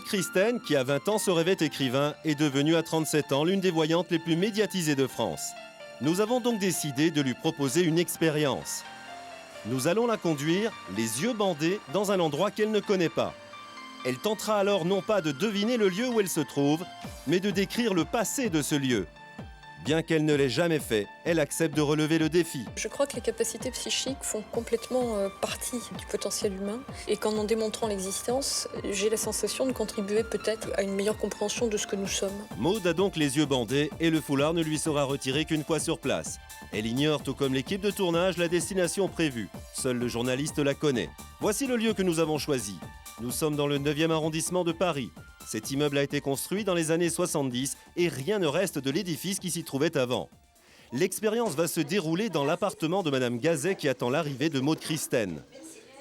Maud Christen, qui à 20 ans se rêvait écrivain, est devenue à 37 ans l'une des voyantes les plus médiatisées de France. Nous avons donc décidé de lui proposer une expérience. Nous allons la conduire, les yeux bandés, dans un endroit qu'elle ne connaît pas. Elle tentera alors non pas de deviner le lieu où elle se trouve, mais de décrire le passé de ce lieu. Bien qu'elle ne l'ait jamais fait, elle accepte de relever le défi. Je crois que les capacités psychiques font complètement partie du potentiel humain et qu'en en démontrant l'existence, j'ai la sensation de contribuer peut-être à une meilleure compréhension de ce que nous sommes. Maud a donc les yeux bandés et le foulard ne lui sera retiré qu'une fois sur place. Elle ignore, tout comme l'équipe de tournage, la destination prévue. Seul le journaliste la connaît. Voici le lieu que nous avons choisi. Nous sommes dans le 9e arrondissement de Paris. Cet immeuble a été construit dans les années 70 et rien ne reste de l'édifice qui s'y trouvait avant. L'expérience va se dérouler dans l'appartement de Madame Gazet qui attend l'arrivée de Maud Christen.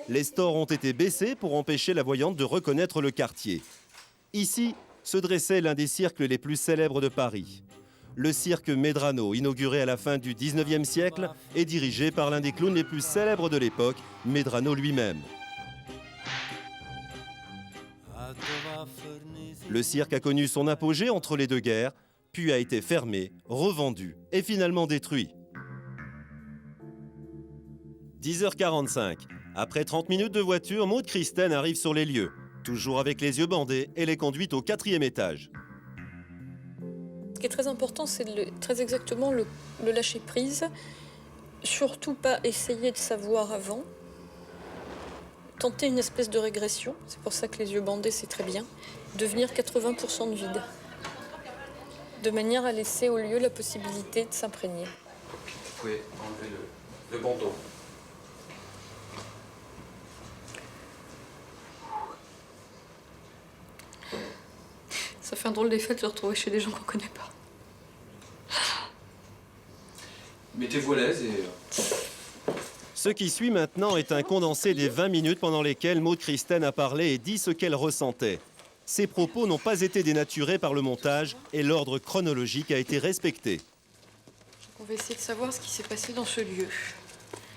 Les stores ont été baissés pour empêcher la voyante de reconnaître le quartier. Ici se dressait l'un des cirques les plus célèbres de Paris. Le cirque Medrano, inauguré à la fin du 19e siècle, est dirigé par l'un des clowns les plus célèbres de l'époque, Medrano lui-même. Le cirque a connu son apogée entre les deux guerres, puis a été fermé, revendu et finalement détruit. 10h45. Après 30 minutes de voiture, Maud Christen arrive sur les lieux. Toujours avec les yeux bandés, elle est conduite au 4e étage. Ce qui est très important, c'est très exactement le lâcher prise. Surtout pas essayer de savoir avant. Tenter une espèce de régression, c'est pour ça que les yeux bandés, c'est très bien. Devenir 80% de vide. De manière à laisser au lieu la possibilité de s'imprégner. Vous pouvez enlever le bandeau. Ça fait un drôle d'effet de se retrouver chez des gens qu'on connaît pas. Mettez-vous à l'aise et... Ce qui suit maintenant est un condensé des 20 minutes pendant lesquelles Maud Christen a parlé et dit ce qu'elle ressentait. Ses propos n'ont pas été dénaturés par le montage et l'ordre chronologique a été respecté. On va essayer de savoir ce qui s'est passé dans ce lieu.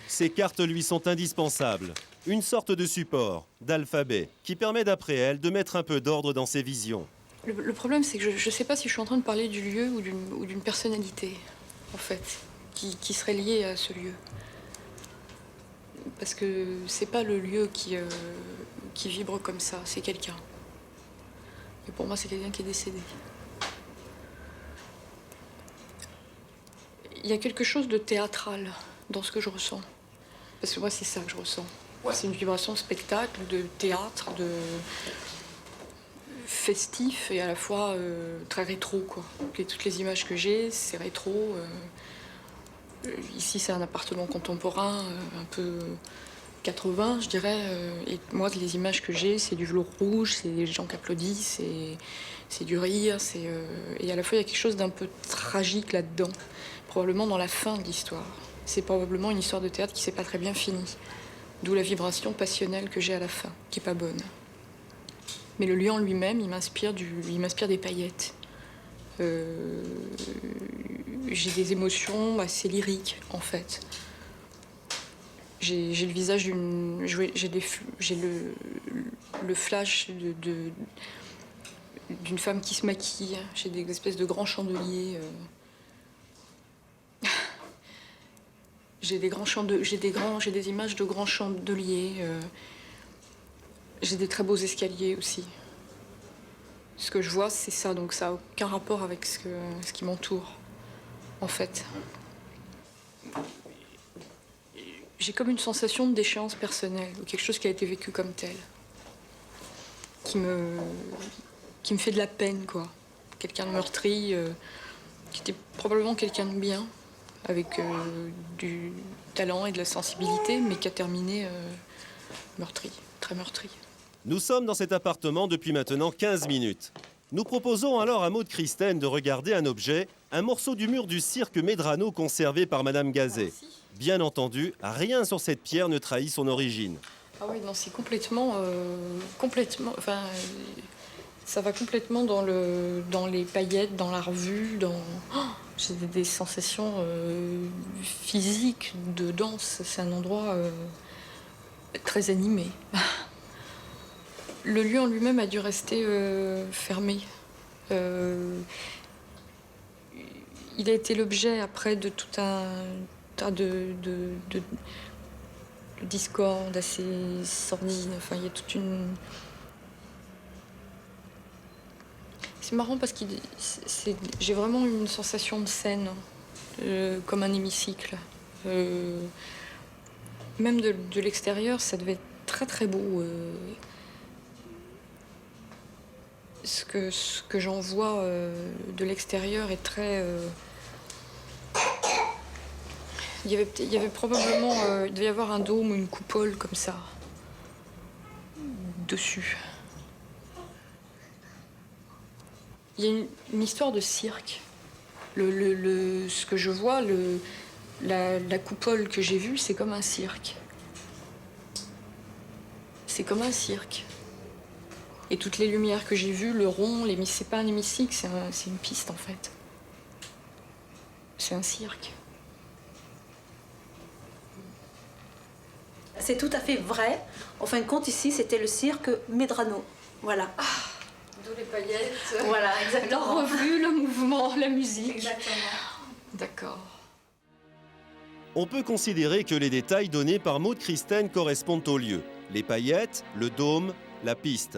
Ces cartes lui sont indispensables. Une sorte de support, d'alphabet, qui permet d'après elle de mettre un peu d'ordre dans ses visions. Le problème, c'est que je ne sais pas si je suis en train de parler du lieu ou d'une personnalité, en fait, qui serait liée à ce lieu. Parce que c'est pas le lieu qui vibre comme ça, c'est quelqu'un. Et pour moi, c'est quelqu'un qui est décédé. Il y a quelque chose de théâtral dans ce que je ressens. Parce que moi, c'est ça que je ressens. Ouais. C'est une vibration de spectacle, de théâtre, de festif et à la fois très rétro, quoi. Et toutes les images que j'ai, c'est rétro. Ici, c'est un appartement contemporain, un peu 80, je dirais. Et moi, les images que j'ai, c'est du velours rouge, c'est des gens qui applaudissent, c'est du rire. Et à la fois, il y a quelque chose d'un peu tragique là-dedans, probablement dans la fin de l'histoire. C'est probablement une histoire de théâtre qui ne s'est pas très bien finie. D'où la vibration passionnelle que j'ai à la fin, qui n'est pas bonne. Mais le lieu en lui-même, il m'inspire des paillettes. J'ai des émotions assez lyriques, en fait. J'ai le visage d'une... J'ai le flash d'une femme qui se maquille. J'ai des espèces de grands chandeliers. J'ai des images de grands chandeliers. J'ai des très beaux escaliers aussi. Ce que je vois, c'est ça, donc ça n'a aucun rapport avec ce qui m'entoure, en fait. J'ai comme une sensation de déchéance personnelle, ou quelque chose qui a été vécu comme tel, qui me fait de la peine, quoi. Quelqu'un de meurtri, qui était probablement quelqu'un de bien, avec du talent et de la sensibilité, mais qui a terminé meurtri, très meurtri. Nous sommes dans cet appartement depuis maintenant 15 minutes. Nous proposons alors à Maud Christen de regarder un objet, un morceau du mur du cirque Medrano conservé par Madame Gazet. Bien entendu, rien sur cette pierre ne trahit son origine. Ah oui, non, c'est complètement... Enfin, ça va complètement dans les paillettes, dans la revue, dans... Oh, j'ai des sensations physiques de danse. C'est un endroit très animé. Le lieu en lui-même a dû rester fermé. Il a été l'objet après de tout un tas de discorde assez sordide. Enfin, il y a toute une... C'est marrant parce que j'ai vraiment une sensation de scène, comme un hémicycle. Même de l'extérieur, ça devait être très très beau. Ce que j'en vois de l'extérieur est très... il y avait probablement... il devait y avoir un dôme ou une coupole comme ça, dessus. Il y a une histoire de cirque. Ce que je vois, la coupole que j'ai vue, c'est comme un cirque. C'est comme un cirque. Et toutes les lumières que j'ai vues, le rond, c'est pas un hémicycle, c'est une piste en fait. C'est un cirque. C'est tout à fait vrai. En fin de compte, ici, c'était le cirque Medrano. Voilà. Ah, d'où les paillettes. Voilà, exactement. La revue, le mouvement, la musique. Exactement. D'accord. On peut considérer que les détails donnés par Maud Christen correspondent au lieu. Les paillettes, le dôme, la piste.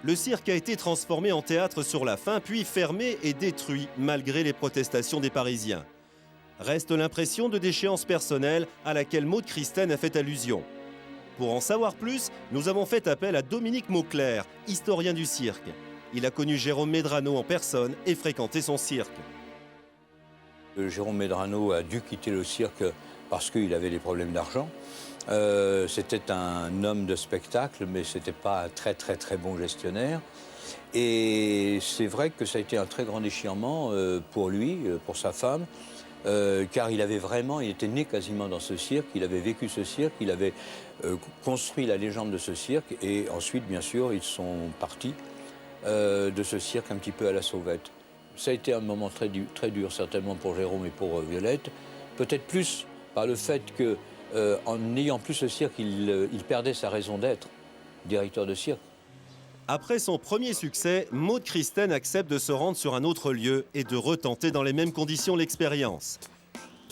Le cirque a été transformé en théâtre sur la fin, puis fermé et détruit malgré les protestations des Parisiens. Reste l'impression de déchéance personnelle à laquelle Maud Christen a fait allusion. Pour en savoir plus, nous avons fait appel à Dominique Mauclerc, historien du cirque. Il a connu Jérôme Medrano en personne et fréquenté son cirque. Jérôme Medrano a dû quitter le cirque parce qu'il avait des problèmes d'argent. C'était un homme de spectacle, mais ce n'était pas un très bon gestionnaire. Et c'est vrai que ça a été un très grand déchirement pour lui, pour sa femme, car il était né quasiment dans ce cirque, il avait vécu ce cirque, il avait construit la légende de ce cirque, et ensuite, bien sûr, ils sont partis de ce cirque un petit peu à la sauvette. Ça a été un moment très dur, certainement pour Jérôme et pour Violette, peut-être plus par le fait que en n'ayant plus ce cirque, il perdait sa raison d'être, directeur de cirque. Après son premier succès, Maud Christen accepte de se rendre sur un autre lieu et de retenter dans les mêmes conditions l'expérience.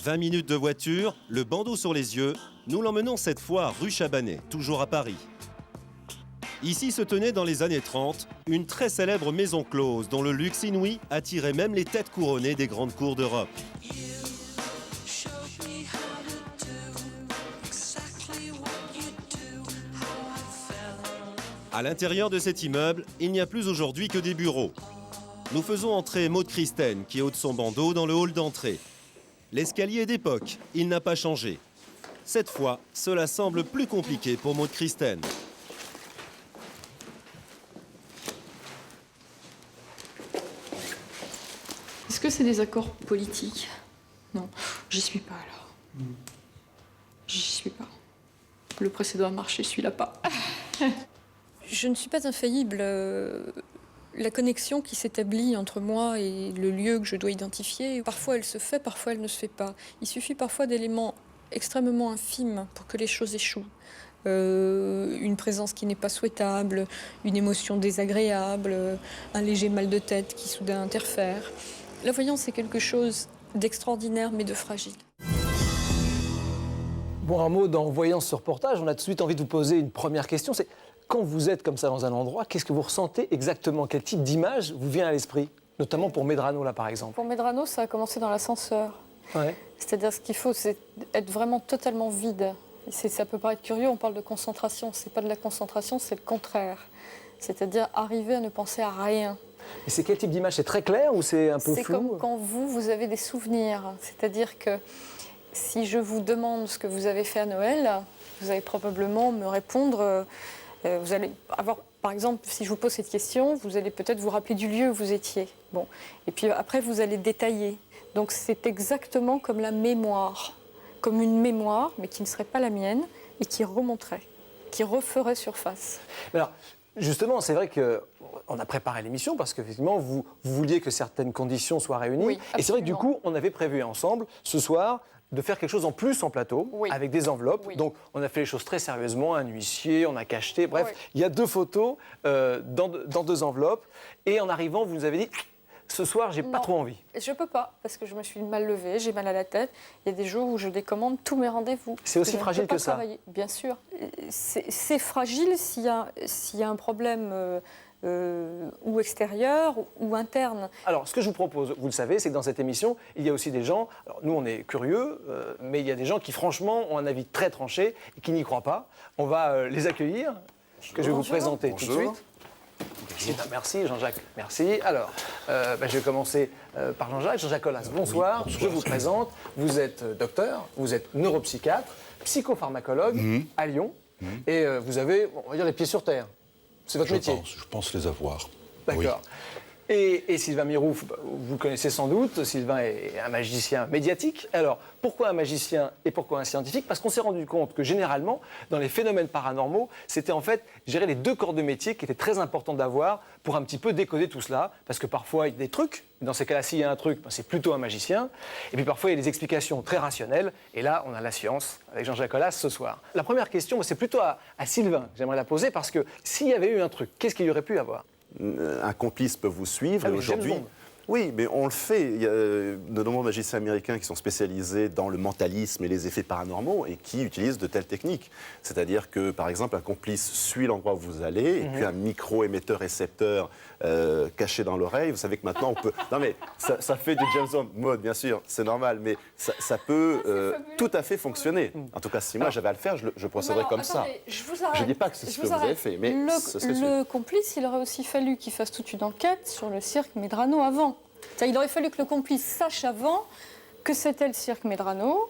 20 minutes de voiture, le bandeau sur les yeux, nous l'emmenons cette fois rue Chabanais, toujours à Paris. Ici se tenait dans les années 30 une très célèbre maison close dont le luxe inouï attirait même les têtes couronnées des grandes cours d'Europe. À l'intérieur de cet immeuble, il n'y a plus aujourd'hui que des bureaux. Nous faisons entrer Maud Christen, qui ôte son bandeau dans le hall d'entrée. L'escalier est d'époque, il n'a pas changé. Cette fois, cela semble plus compliqué pour Maud Christen. Est-ce que c'est des accords politiques? Non, j'y suis pas alors. J'y suis pas. Le précédent a marché, celui-là pas. Je ne suis pas infaillible. La connexion qui s'établit entre moi et le lieu que je dois identifier, parfois elle se fait, parfois elle ne se fait pas. Il suffit parfois d'éléments extrêmement infimes pour que les choses échouent. Une présence qui n'est pas souhaitable, une émotion désagréable, un léger mal de tête qui soudain interfère. La voyance, c'est quelque chose d'extraordinaire mais de fragile. Bon, un mot dans Voyance ce reportage, on a tout de suite envie de vous poser une première question. C'est quand vous êtes comme ça dans un endroit, qu'est-ce que vous ressentez exactement? Quel type d'image vous vient à l'esprit? Notamment pour Medrano, là, par exemple. Pour Medrano, ça a commencé dans l'ascenseur. Ouais. C'est-à-dire, ce qu'il faut, c'est être vraiment totalement vide. Ça peut paraître curieux, on parle de concentration. C'est pas de la concentration, c'est le contraire. C'est-à-dire arriver à ne penser à rien. Et c'est quel type d'image? C'est très clair ou c'est un peu flou? C'est comme quand vous avez des souvenirs. C'est-à-dire que si je vous demande ce que vous avez fait à Noël, vous allez probablement me répondre... vous allez avoir, par exemple, si je vous pose cette question, vous allez peut-être vous rappeler du lieu où vous étiez. Bon. Et puis après, vous allez détailler. Donc c'est exactement comme la mémoire. Comme une mémoire, mais qui ne serait pas la mienne, et qui remonterait, qui referait surface. Alors, justement, c'est vrai qu'on a préparé l'émission parce qu'effectivement, vous vouliez que certaines conditions soient réunies. Oui, et c'est vrai que du coup, on avait prévu ensemble, ce soir, de faire quelque chose en plus en plateau, Oui. avec des enveloppes. Oui. Donc, on a fait les choses très sérieusement, un huissier, on a cacheté. Bref, Oui. il y a 2 photos dans 2 enveloppes. Et en arrivant, vous nous avez dit, ce soir, j'ai pas Non. trop envie. Je peux pas, parce que je me suis mal levée, j'ai mal à la tête. Il y a des jours où je décommande tous mes rendez-vous. C'est aussi Je ne peux fragile pas que ça. travailler. Bien sûr. C'est fragile s'il y a un problème ou extérieur ou interne. Alors, ce que je vous propose, vous le savez, c'est que dans cette émission, il y a aussi des gens, alors nous on est curieux, mais il y a des gens qui franchement ont un avis très tranché et qui n'y croient pas. On va les accueillir, que je vais vous présenter tout de suite. Eh ben, merci Jean-Jacques, merci. Alors, je vais commencer par Jean-Jacques. Jean-Jacques Colas, bonsoir. Je vous présente. Vous êtes docteur, vous êtes neuropsychiatre, psychopharmacologue à Lyon, et vous avez, on va dire, les pieds sur terre. C'est votre métier. Je pense les avoir. D'accord. Et Sylvain Mirouf, vous le connaissez sans doute, Sylvain est un magicien médiatique. Alors, pourquoi un magicien et pourquoi un scientifique? Parce qu'on s'est rendu compte que généralement, dans les phénomènes paranormaux, c'était en fait gérer les 2 corps de métier qui étaient très importants d'avoir pour un petit peu décoder tout cela. Parce que parfois, il y a des trucs. Dans ces cas-là, s'il y a un truc, c'est plutôt un magicien. Et puis parfois, il y a des explications très rationnelles. Et là, on a la science avec Jean-Jacques Colas ce soir. La première question, c'est plutôt à Sylvain que j'aimerais la poser parce que s'il y avait eu un truc, qu'est-ce qu'il y aurait pu avoir? Un complice peut vous suivre. Ah Et oui, aujourd'hui, James Bond. oui, mais on le fait. Il y a de nombreux magiciens américains qui sont spécialisés dans le mentalisme et les effets paranormaux et qui utilisent de telles techniques. C'est-à-dire que, par exemple, un complice suit l'endroit où vous allez et puis un micro-émetteur-récepteur caché dans l'oreille. Vous savez que maintenant, on peut... Non mais, ça fait du James Bond mode, bien sûr, c'est normal, mais ça peut tout à fait fonctionner. En tout cas, si moi j'avais à le faire, je procéderais comme ça. Je ne dis pas que c'est ce que vous avez fait, mais ce serait sûr. Le complice, il aurait aussi fallu qu'il fasse toute une enquête sur le cirque Medrano avant. Il aurait fallu que le complice sache avant que c'était le cirque Medrano,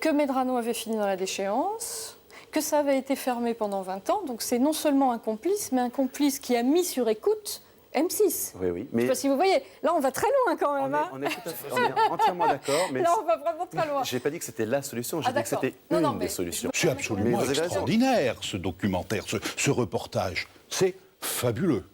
que Medrano avait fini dans la déchéance, que ça avait été fermé pendant 20 ans. Donc c'est non seulement un complice, mais un complice qui a mis sur écoute M6. Oui, Je ne mais sais pas si vous voyez, là on va très loin quand même. on est tout à fait, on est entièrement d'accord. Mais Là on va vraiment très loin. j'ai pas dit que c'était la solution, j'ai dit que d'accord. c'était Non, non, une mais des solutions. C'est absolument Mais vous avez raison. extraordinaire, ce documentaire, ce reportage. C'est fabuleux.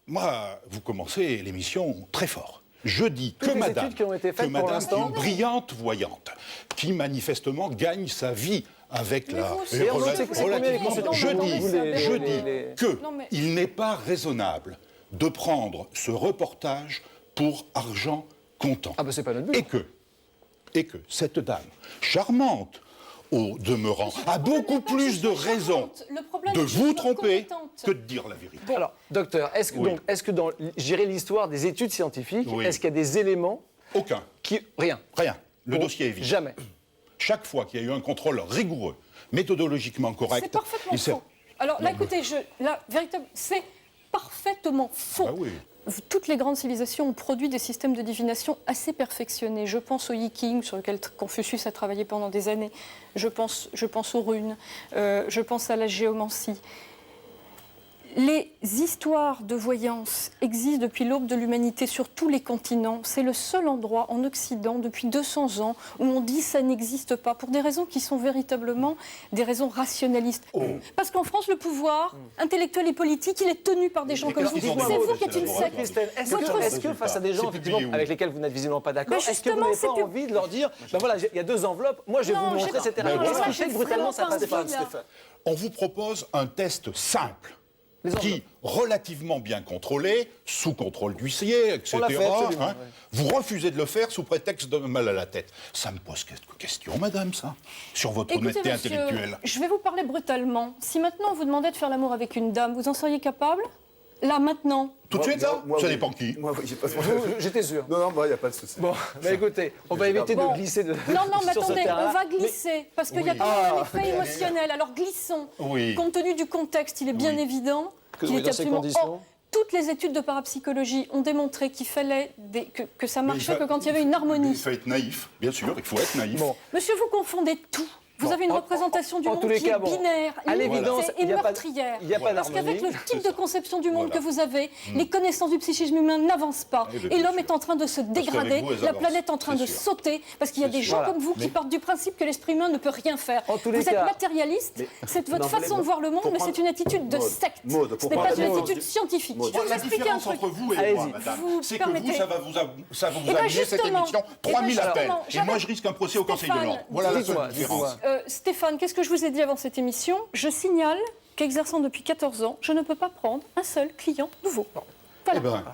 Moi, vous commencez l'émission très fort. Je dis que Toutes les madame, études qui ont été faites que pour madame l'instant. qui est une brillante voyante, qui manifestement gagne sa vie avec Mais la... vous aussi, Et on sait que c'est combien les relativement... consultants Je vous dis, les- je les- dis les- que Non, mais- il n'est pas raisonnable de prendre ce reportage pour argent comptant. Ah ben c'est pas notre but. Et que cette dame, charmante au demeurant, a beaucoup plus de raisons Le problème, de je suis vous pas tromper compétente. que de dire la vérité. Alors, docteur, est-ce que, Oui. donc, est-ce que dans gérer l'histoire des études scientifiques, Oui. est-ce qu'il y a des éléments Aucun. qui... Rien. Rien. Le Bon, dossier est vide. Jamais. Chaque fois qu'il y a eu un contrôle rigoureux, méthodologiquement correct, C'est parfaitement il s'est- faux. Alors là, écoutez, c'est parfaitement faux. Bah oui. Toutes les grandes civilisations ont produit des systèmes de divination assez perfectionnés. Je pense au Yiking, sur lequel Confucius a travaillé pendant des années. Je pense aux runes. Je pense à la géomancie. Les histoires de voyance existent depuis l'aube de l'humanité sur tous les continents. C'est le seul endroit en Occident depuis 200 ans où on dit ça n'existe pas pour des raisons qui sont véritablement des raisons rationalistes. Parce qu'en France, le pouvoir intellectuel et politique, il est tenu par des gens comme vous. ils ont C'est des vous qui êtes une laboratoires. secte. Christelle, Votre- est-ce que face à des gens C'est effectivement, publié où avec lesquels vous n'êtes visiblement pas d'accord, Mais est-ce que vous justement, n'avez c'est pas pub- envie de leur dire, ben voilà, il y a 2 enveloppes, moi je vais Non, vous j'ai montrer, pas- etc. non, Qu'est-ce là, qui j'ai fait que brutalement ça vraiment passe pas pas, envie, là. Stéphane? On vous propose un test simple, Les enveloppes. qui, relativement bien contrôlé, sous contrôle d'huissier, etc. On l'a fait, absolument, ouais. Vous refusez de le faire sous prétexte de mal à la tête. Ça me pose quelques questions, madame, ça, sur votre Écoutez, honnêteté monsieur, intellectuelle. je vais vous parler brutalement. Si maintenant on vous demandait de faire l'amour avec une dame, vous en seriez capable? Là, maintenant? Tout de suite, là Moi, Ça oui. dépend qui. Moi, oui, j'ai pas... J'étais sûr. Non, non, il n'y a pas de souci. Bon, bah écoutez, on va éviter Bon. de glisser de, Non, non, mais sur ce attendez, terrain. on va glisser, parce qu'il y a quand même un effet émotionnel. Alors glissons. Oui. Compte tenu du contexte, il est bien évident qu'il oui, est dans ces absolument... conditions. Toutes les études de parapsychologie ont démontré qu'il fallait que ça marchait Mais que quand il y avait une Il harmonie. faut être naïf, bien sûr, il faut être naïf. Bon. Monsieur, vous confondez tout. Vous avez une représentation du en monde tous les qui cas, est bon, binaire, à l'évidence, limitée il et n'y a pas- meurtrière. il n'y a pas Parce qu'avec d'harmonie. le type de conception du monde Voilà. que vous avez, les connaissances du psychisme humain n'avancent pas. Eh bien, Et bien l'homme sûr. est en train de se dégrader, vous, elles la avancent, planète est en train c'est de sûr. sauter, parce qu'il y a des gens Voilà. comme vous qui partent du principe que l'esprit humain ne peut rien faire. En tous les Vous êtes cas- matérialiste, c'est votre non, façon de voir le monde, pour mais prendre- c'est une attitude de Maud, secte. Maud, Ce pour n'est pas prendre- une Maud, attitude scientifique. Maud. Je vais vous La expliquer un différence truc. entre vous et Allez-y. moi, madame, Vous c'est que vous, permettez. ça va vous Eh ben, amener cette justement. émission Eh ben, 3000 appels. justement, Et moi, je risque un procès au Conseil de Stéphane, l'Ordre. Voilà la dites-moi, seule différence. dites-moi. Stéphane, qu'est-ce que je vous ai dit avant cette émission? Je signale qu'exerçant depuis 14 ans, je ne peux pas prendre un seul client nouveau. Voilà. Eh ben,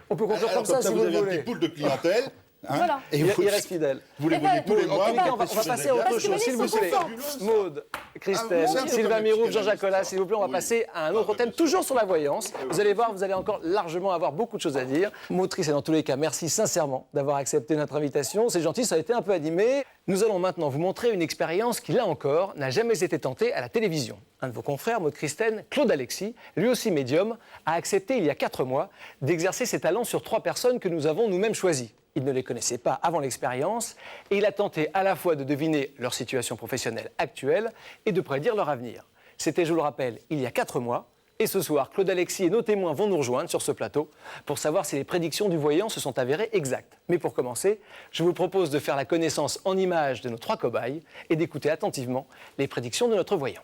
On peut conclure alors comme ça, si vous vous avez un voulez. petit pool de clientèle. Hein, Voilà. Et Il vous, reste fidèle. vous les Eh ben, voyez tous les En mois. tous les cas, on va vous passer à autre Parce que chose, s'il vous les plaît. fabuleuse. Maud, Christelle, Ah, oui, c'est un peu Sylvain comme Mirouf, la Jean-Jacques Collat, psychanalyse, s'il vous plaît, on va oui. passer à un autre thème, toujours sur la voyance. Vous allez voir, vous allez encore largement avoir beaucoup de choses à dire. Motrice, et dans tous les cas, merci sincèrement d'avoir accepté notre invitation. C'est gentil, ça a été un peu animé. Nous allons maintenant vous montrer une expérience qui, là encore, n'a jamais été tentée à la télévision. Un de vos confrères, Maud Christine, Claude Alexis, lui aussi médium, a accepté il y a 4 mois d'exercer ses talents sur 3 personnes que nous avons nous-mêmes choisies. Il ne les connaissait pas avant l'expérience et il a tenté à la fois de deviner leur situation professionnelle actuelle et de prédire leur avenir. C'était, je vous le rappelle, il y a 4 mois. Et ce soir, Claude Alexis et nos témoins vont nous rejoindre sur ce plateau pour savoir si les prédictions du voyant se sont avérées exactes. Mais pour commencer, je vous propose de faire la connaissance en images de nos 3 cobayes et d'écouter attentivement les prédictions de notre voyant.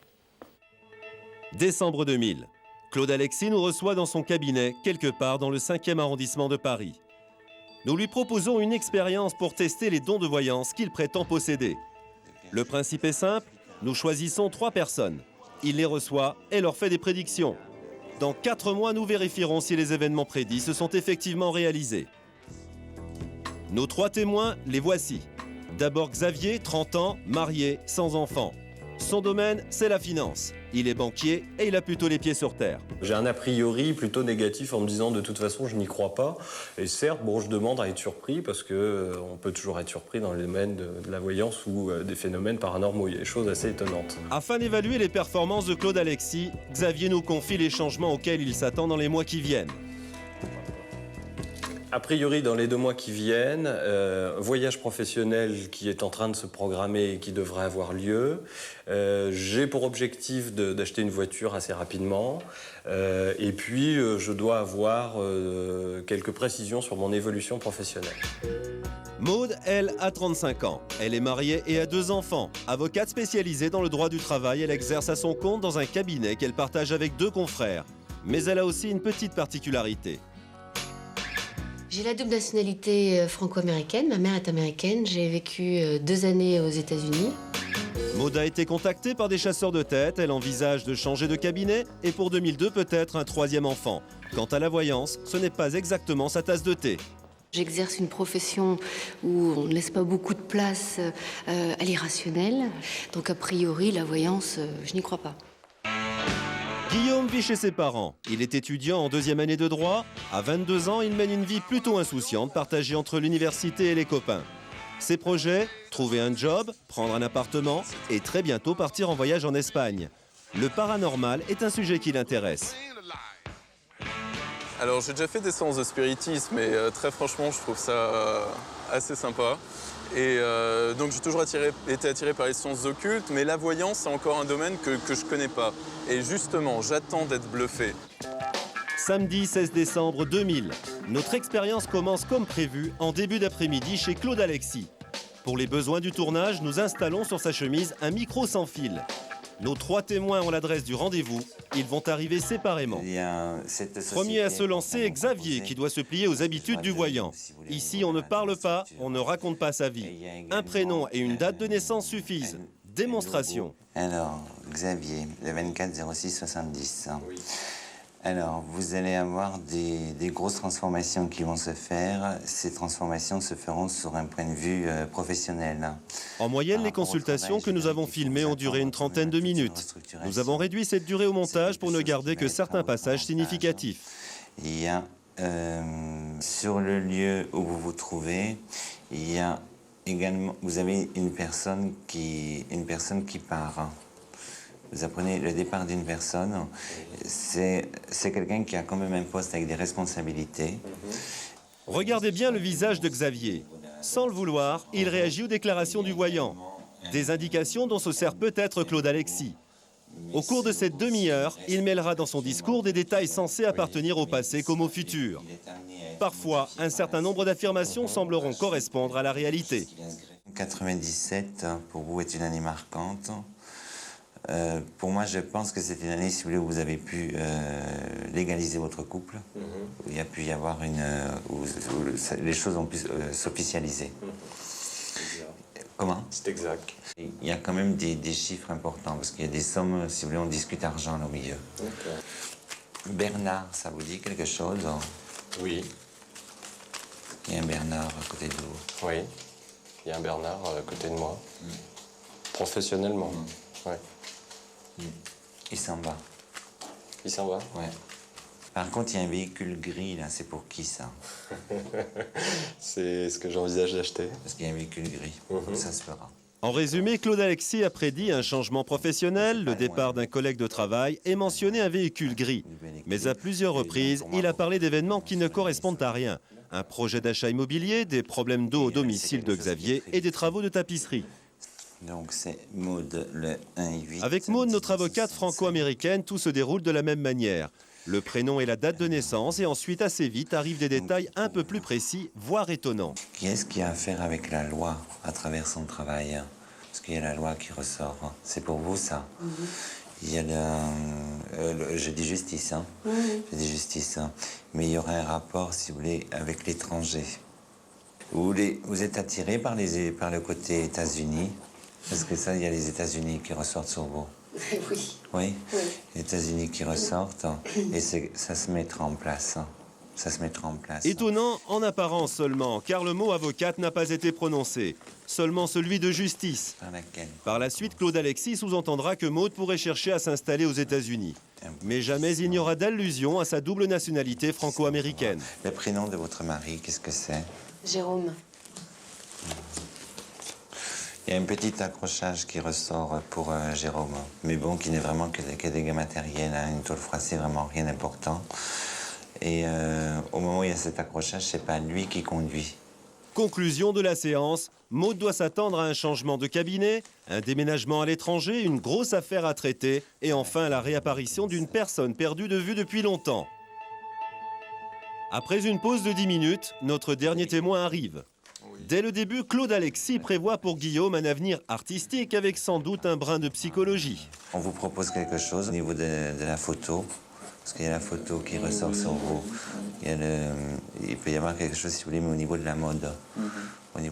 Décembre 2000. Claude Alexis nous reçoit dans son cabinet, quelque part dans le 5e arrondissement de Paris. Nous lui proposons une expérience pour tester les dons de voyance qu'il prétend posséder. Le principe est simple, nous choisissons 3 personnes. Il les reçoit et leur fait des prédictions. Dans 4 mois, nous vérifierons si les événements prédits se sont effectivement réalisés. Nos 3 témoins, les voici. D'abord Xavier, 30 ans, marié, sans enfant. Son domaine, c'est la finance. Il est banquier et il a plutôt les pieds sur terre. J'ai un a priori plutôt négatif en me disant de toute façon je n'y crois pas. Et certes, bon, je demande à être surpris parce qu'on peut toujours être surpris dans le domaine de la voyance ou des phénomènes paranormaux. Il y a des choses assez étonnantes. Afin d'évaluer les performances de Claude Alexis, Xavier nous confie les changements auxquels il s'attend dans les mois qui viennent. A priori, dans les 2 mois qui viennent, voyage professionnel qui est en train de se programmer et qui devrait avoir lieu. J'ai pour objectif d'acheter une voiture assez rapidement. Et puis, je dois avoir quelques précisions sur mon évolution professionnelle. Maud, elle, a 35 ans. Elle est mariée et a 2 enfants. Avocate spécialisée dans le droit du travail, elle exerce à son compte dans un cabinet qu'elle partage avec 2 confrères. Mais elle a aussi une petite particularité. J'ai la double nationalité franco-américaine. Ma mère est américaine. J'ai vécu 2 années aux États-Unis. Maud a été contactée par des chasseurs de tête. Elle envisage de changer de cabinet et pour 2002 peut-être un 3e enfant. Quant à la voyance, ce n'est pas exactement sa tasse de thé. J'exerce une profession où on ne laisse pas beaucoup de place à l'irrationnel. Donc a priori, la voyance, je n'y crois pas. Guillaume vit chez ses parents. Il est étudiant en 2e année de droit. À 22 ans, il mène une vie plutôt insouciante, partagée entre l'université et les copains. Ses projets, trouver un job, prendre un appartement et très bientôt partir en voyage en Espagne. Le paranormal est un sujet qui l'intéresse. Alors j'ai déjà fait des séances de spiritisme et très franchement je trouve ça assez sympa. Et donc j'ai toujours été attiré par les sciences occultes, mais la voyance c'est encore un domaine que je connais pas. Et justement, j'attends d'être bluffé. Samedi 16 décembre 2000. Notre expérience commence comme prévu en début d'après-midi chez Claude Alexis. Pour les besoins du tournage, nous installons sur sa chemise un micro sans fil. Nos 3 témoins ont l'adresse du rendez-vous. Ils vont arriver séparément. Premier à se lancer est Xavier, qui doit se plier aux habitudes du voyant. Ici, on ne parle pas, on ne raconte pas sa vie. Un prénom et une date de naissance suffisent. Démonstration. Alors, Xavier, le 24-06-70. Alors, vous allez avoir des grosses transformations qui vont se faire. Ces transformations se feront sur un point de vue professionnel. En moyenne, les consultations que nous avons filmées ont duré une trentaine de minutes. Nous avons réduit cette durée au montage pour ne garder que certains passages significatifs. Il y a, sur le lieu où vous vous trouvez, il y a également, vous avez une personne qui part. Vous apprenez le départ d'une personne, c'est quelqu'un qui a quand même un poste avec des responsabilités. Regardez bien le visage de Xavier. Sans le vouloir, il réagit aux déclarations du voyant. Des indications dont se sert peut-être Claude Alexis. Au cours de cette demi-heure, il mêlera dans son discours des détails censés appartenir au passé comme au futur. Parfois, un certain nombre d'affirmations sembleront correspondre à la réalité. 97, pour vous, est une année marquante. Pour moi, je pense que c'est une année, si vous voulez, où vous avez pu légaliser votre couple. Où il y a pu y avoir où les choses ont pu s'officialiser. Comment? C'est exact. Il y a quand même des chiffres importants, parce qu'il y a des sommes, si vous voulez, on discute argent là, au milieu. Bernard, ça vous dit quelque chose? Oui. Il y a un Bernard à côté de vous. Oui. Il y a un Bernard à côté de moi. Professionnellement. Oui. Il s'en va. Il s'en va? Ouais. Par contre, il y a un véhicule gris, là. C'est pour qui, ça? C'est ce que j'envisage d'acheter. Parce qu'il y a un véhicule gris. Ça se fera. En résumé, Claude Alexis a prédit un changement professionnel, le départ d'un collègue de travail et mentionné un véhicule gris. Mais à plusieurs reprises, il a parlé d'événements qui ne correspondent à rien. Un projet d'achat immobilier, des problèmes d'eau au domicile de Xavier et des travaux de tapisserie. Donc c'est Maud, le 1 et 8. Avec Maud, notre avocate franco-américaine, tout se déroule de la même manière. Le prénom et la date de naissance et ensuite, assez vite, arrivent des détails un peu plus précis, voire étonnants. Qui est-ce qui a affaire avec la loi à travers son travail? Parce qu'il y a la loi qui ressort. C'est pour vous, ça? Il y a je dis justice, hein? Je dis justice, hein. Mais il y aurait un rapport, si vous voulez, avec l'étranger. Vous êtes attiré par le côté États-Unis? Parce que ça, il y a les États-Unis qui ressortent sur vous. Oui. Oui? Les États-Unis qui ressortent, et ça se mettra en place. Ça se mettra en place. Étonnant en apparence seulement, car le mot avocate n'a pas été prononcé. Seulement celui de justice. Par laquelle? Par la suite, Claude Alexis sous-entendra que Maud pourrait chercher à s'installer aux États-Unis. Mais jamais il n'y aura d'allusion à sa double nationalité franco-américaine. Le prénom de votre mari, qu'est-ce que c'est? Jérôme. Il y a un petit accrochage qui ressort pour Jérôme, mais bon, qui n'est vraiment que des dégâts matériels, hein, une tôle froissée, vraiment rien d'important. Et au moment où il y a cet accrochage, c'est pas lui qui conduit. Conclusion de la séance, Maud doit s'attendre à un changement de cabinet, un déménagement à l'étranger, une grosse affaire à traiter et enfin la réapparition d'une personne perdue de vue depuis longtemps. Après une pause de 10 minutes, notre dernier témoin arrive. Dès le début, Claude Alexis prévoit pour Guillaume un avenir artistique avec sans doute un brin de psychologie. On vous propose quelque chose au niveau de la photo, parce qu'il y a la photo qui ressort sur vous. Il peut y avoir quelque chose, si vous voulez, mais au niveau de la mode.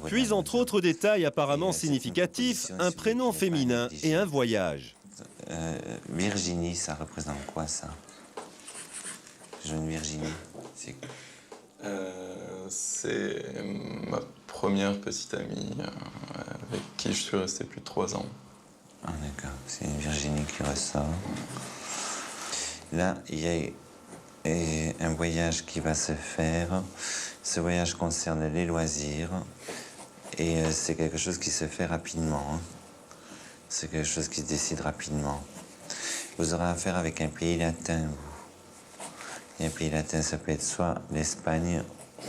Puis, entre autres détails apparemment significatifs, un prénom féminin et un voyage. Virginie, ça représente quoi, ça? Jeune Virginie, c'est ma première petite amie avec qui je suis resté plus de 3 ans. Ah d'accord, c'est une Virginie qui ressort. Là, il y a un voyage qui va se faire. Ce voyage concerne les loisirs et c'est quelque chose qui se fait rapidement. Hein. C'est quelque chose qui se décide rapidement. Vous aurez affaire avec un pays latin, vous. Et un pays latin, ça peut être soit l'Espagne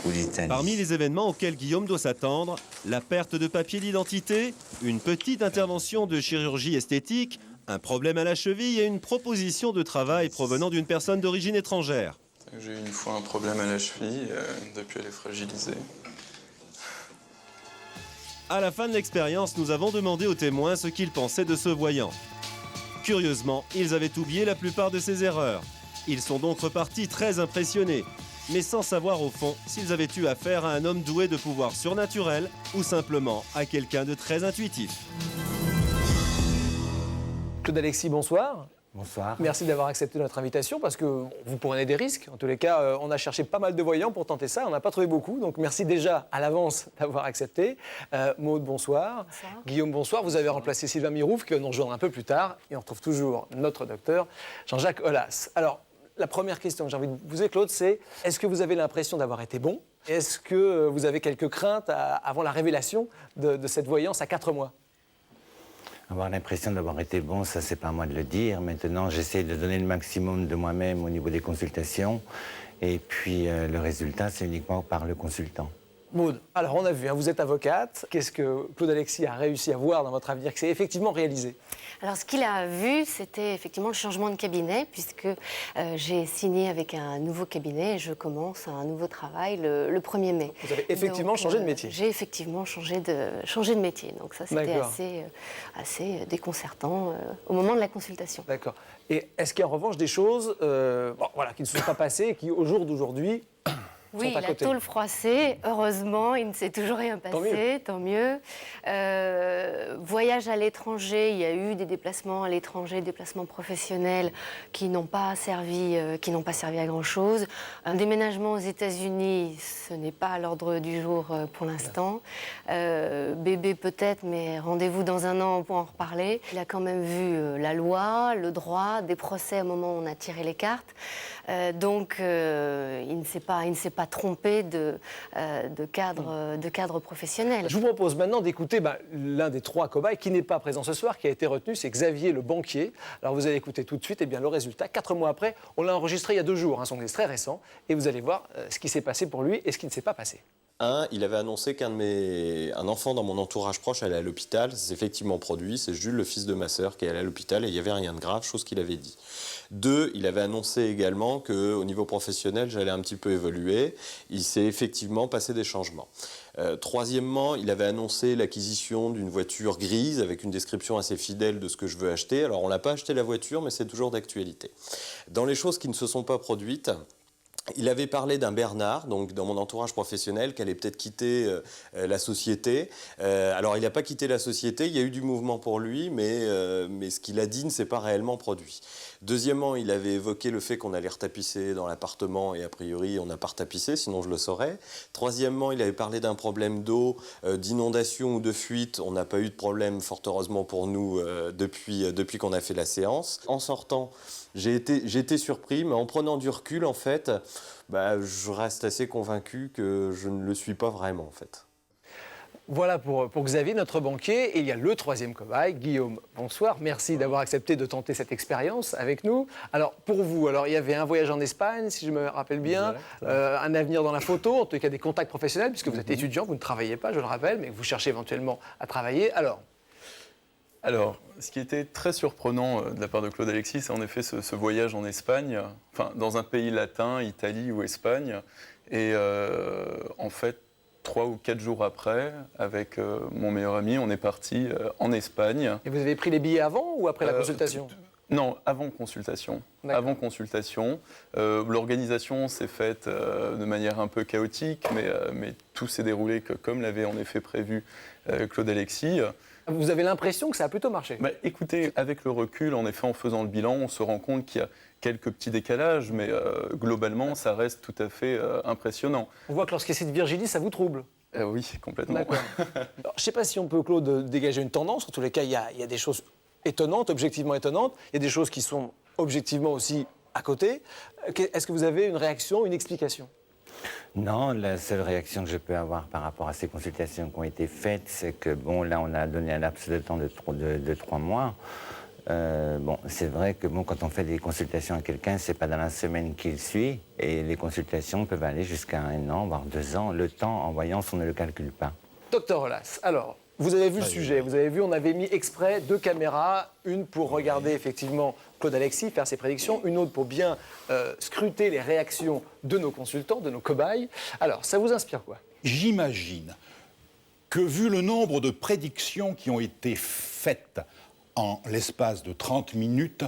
ou l'Italie. Parmi les événements auxquels Guillaume doit s'attendre, la perte de papier d'identité, une petite intervention de chirurgie esthétique, un problème à la cheville et une proposition de travail provenant d'une personne d'origine étrangère. J'ai eu une fois un problème à la cheville, depuis elle est fragilisée. À la fin de l'expérience, nous avons demandé aux témoins ce qu'ils pensaient de ce voyant. Curieusement, ils avaient oublié la plupart de ses erreurs. Ils sont donc repartis très impressionnés, mais sans savoir au fond s'ils avaient eu affaire à un homme doué de pouvoirs surnaturels ou simplement à quelqu'un de très intuitif. Claude Alexis, bonsoir. Bonsoir. Merci d'avoir accepté notre invitation parce que vous prenez des risques. En tous les cas, on a cherché pas mal de voyants pour tenter ça. On n'a pas trouvé beaucoup. Donc merci déjà à l'avance d'avoir accepté. Maud, bonsoir. Bonsoir. Guillaume, bonsoir. Vous avez remplacé Sylvain Mirouf qui va nous rejoindre un peu plus tard. Et on retrouve toujours notre docteur Jean-Jacques Hollas. Alors, la première question que j'ai envie de vous poser, Claude, c'est est-ce que vous avez l'impression d'avoir été bon? Est-ce que vous avez quelques craintes avant la révélation de cette voyance à 4 mois? Avoir l'impression d'avoir été bon, ça, c'est pas à moi de le dire. Maintenant, j'essaie de donner le maximum de moi-même au niveau des consultations. Et puis, le résultat, c'est uniquement par le consultant. Maud, alors on a vu, hein, vous êtes avocate. Qu'est-ce que Claude Alexis a réussi à voir dans votre avenir, que c'est effectivement réalisé? Alors, ce qu'il a vu, c'était effectivement le changement de cabinet, puisque j'ai signé avec un nouveau cabinet et je commence un nouveau travail le 1er mai. Vous avez effectivement changé de métier? J'ai effectivement changé de métier. Donc ça, c'était assez déconcertant au moment de la consultation. D'accord. Et est-ce qu'il y a en revanche des choses qui ne se sont pas passées et qui, au jour d'aujourd'hui, oui, sont à la côté? tôle froissée, heureusement, il ne s'est toujours rien passé, tant mieux. Voyage à l'étranger, il y a eu des déplacements à l'étranger, déplacements professionnels qui n'ont pas servi à grand-chose. Un déménagement aux États-Unis, ce n'est pas à l'ordre du jour pour l'instant. Bébé peut-être, mais rendez-vous dans un an pour en reparler. Il a quand même vu la loi, le droit, des procès au moment où on a tiré les cartes. Donc, il ne s'est pas trompé de cadre professionnel. Je vous propose maintenant d'écouter l'un des 3 cobayes qui n'est pas présent ce soir, qui a été retenu, c'est Xavier le banquier. Alors vous allez écouter tout de suite le résultat. 4 mois après, on l'a enregistré il y a 2 jours, son extrait récent, et vous allez voir ce qui s'est passé pour lui et ce qui ne s'est pas passé. Il avait annoncé un enfant dans mon entourage proche allait à l'hôpital. C'est effectivement produit. C'est Jules, le fils de ma sœur, qui est allé à l'hôpital et il n'y avait rien de grave, chose qu'il avait dit. 2, il avait annoncé également qu'au niveau professionnel, j'allais un petit peu évoluer. Il s'est effectivement passé des changements. 3e, il avait annoncé l'acquisition d'une voiture grise avec une description assez fidèle de ce que je veux acheter. Alors, on n'a pas acheté la voiture, mais c'est toujours d'actualité. Dans les choses qui ne se sont pas produites, il avait parlé d'un Bernard, donc dans mon entourage professionnel, qui allait peut-être quitter la société. Alors, il n'a pas quitté la société, il y a eu du mouvement pour lui, mais ce qu'il a dit ne s'est pas réellement produit. 2e, il avait évoqué le fait qu'on allait retapisser dans l'appartement, et a priori, on n'a pas retapissé, sinon je le saurais. 3e, il avait parlé d'un problème d'eau, d'inondation ou de fuite. On n'a pas eu de problème, fort heureusement pour nous, depuis qu'on a fait la séance. En sortant, j'ai été surpris, mais en prenant du recul, en fait, je reste assez convaincu que je ne le suis pas vraiment, en fait. Voilà pour Xavier, notre banquier. Et il y a le 3e cobaye, Guillaume. Bonsoir, merci d'avoir accepté de tenter cette expérience avec nous. Alors, pour vous, il y avait un voyage en Espagne, si je me rappelle bien, un avenir dans la photo, en tout cas des contacts professionnels, puisque vous êtes étudiant, vous ne travaillez pas, je le rappelle, mais vous cherchez éventuellement à travailler. Alors, ce qui était très surprenant de la part de Claude Alexis, c'est en effet ce voyage en Espagne, dans un pays latin, Italie ou Espagne. Et en fait, 3 ou 4 jours après, avec mon meilleur ami, on est parti en Espagne. Et vous avez pris les billets avant ou après la consultation ? Non, avant consultation. Avant consultation. L'organisation s'est faite de manière un peu chaotique, mais tout s'est déroulé comme l'avait en effet prévu Claude Alexis. Vous avez l'impression que ça a plutôt marché ? Écoutez, avec le recul, en effet, en faisant le bilan, on se rend compte qu'il y a quelques petits décalages, mais globalement, ça reste tout à fait impressionnant. On voit que lorsqu'il cite Virginie, ça vous trouble ? Oui, complètement. Alors, je ne sais pas si on peut, Claude, dégager une tendance. En tous les cas, il y a des choses étonnantes, objectivement étonnantes. Il y a des choses qui sont objectivement aussi à côté. Est-ce que vous avez une réaction, une explication ? Non, la seule réaction que je peux avoir par rapport à ces consultations qui ont été faites, c'est que, là, on a donné un laps de temps de 3 mois. C'est vrai que quand on fait des consultations à quelqu'un, c'est pas dans la semaine qu'il suit, et les consultations peuvent aller jusqu'à 1 an, voire 2 ans. Le temps, en voyance, on ne le calcule pas. Docteur Hollas, alors, vous avez vu le sujet, vous avez vu, on avait mis exprès 2 caméras, une pour regarder effectivement Claude Alexis, faire ses prédictions, une autre pour bien scruter les réactions de nos consultants, de nos cobayes. Alors, ça vous inspire quoi ? J'imagine que vu le nombre de prédictions qui ont été faites en l'espace de 30 minutes,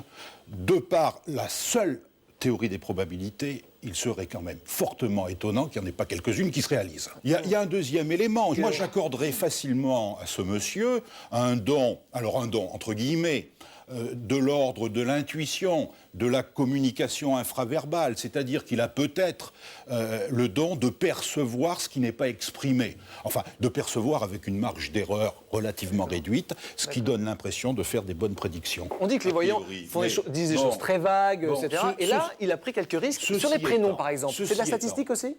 de par la seule théorie des probabilités, il serait quand même fortement étonnant qu'il n'y en ait pas quelques-unes qui se réalisent. Il y a un deuxième élément. Moi, j'accorderais facilement à ce monsieur un don entre guillemets, de l'ordre de l'intuition, de la communication infraverbale, c'est-à-dire qu'il a peut-être le don de percevoir ce qui n'est pas exprimé. Enfin, de percevoir avec une marge d'erreur relativement réduite, ce qui donne l'impression de faire des bonnes prédictions. On dit que les voyants disent des choses très vagues, etc. Et là, il a pris quelques risques sur les prénoms, par exemple. C'est de la statistique aussi ?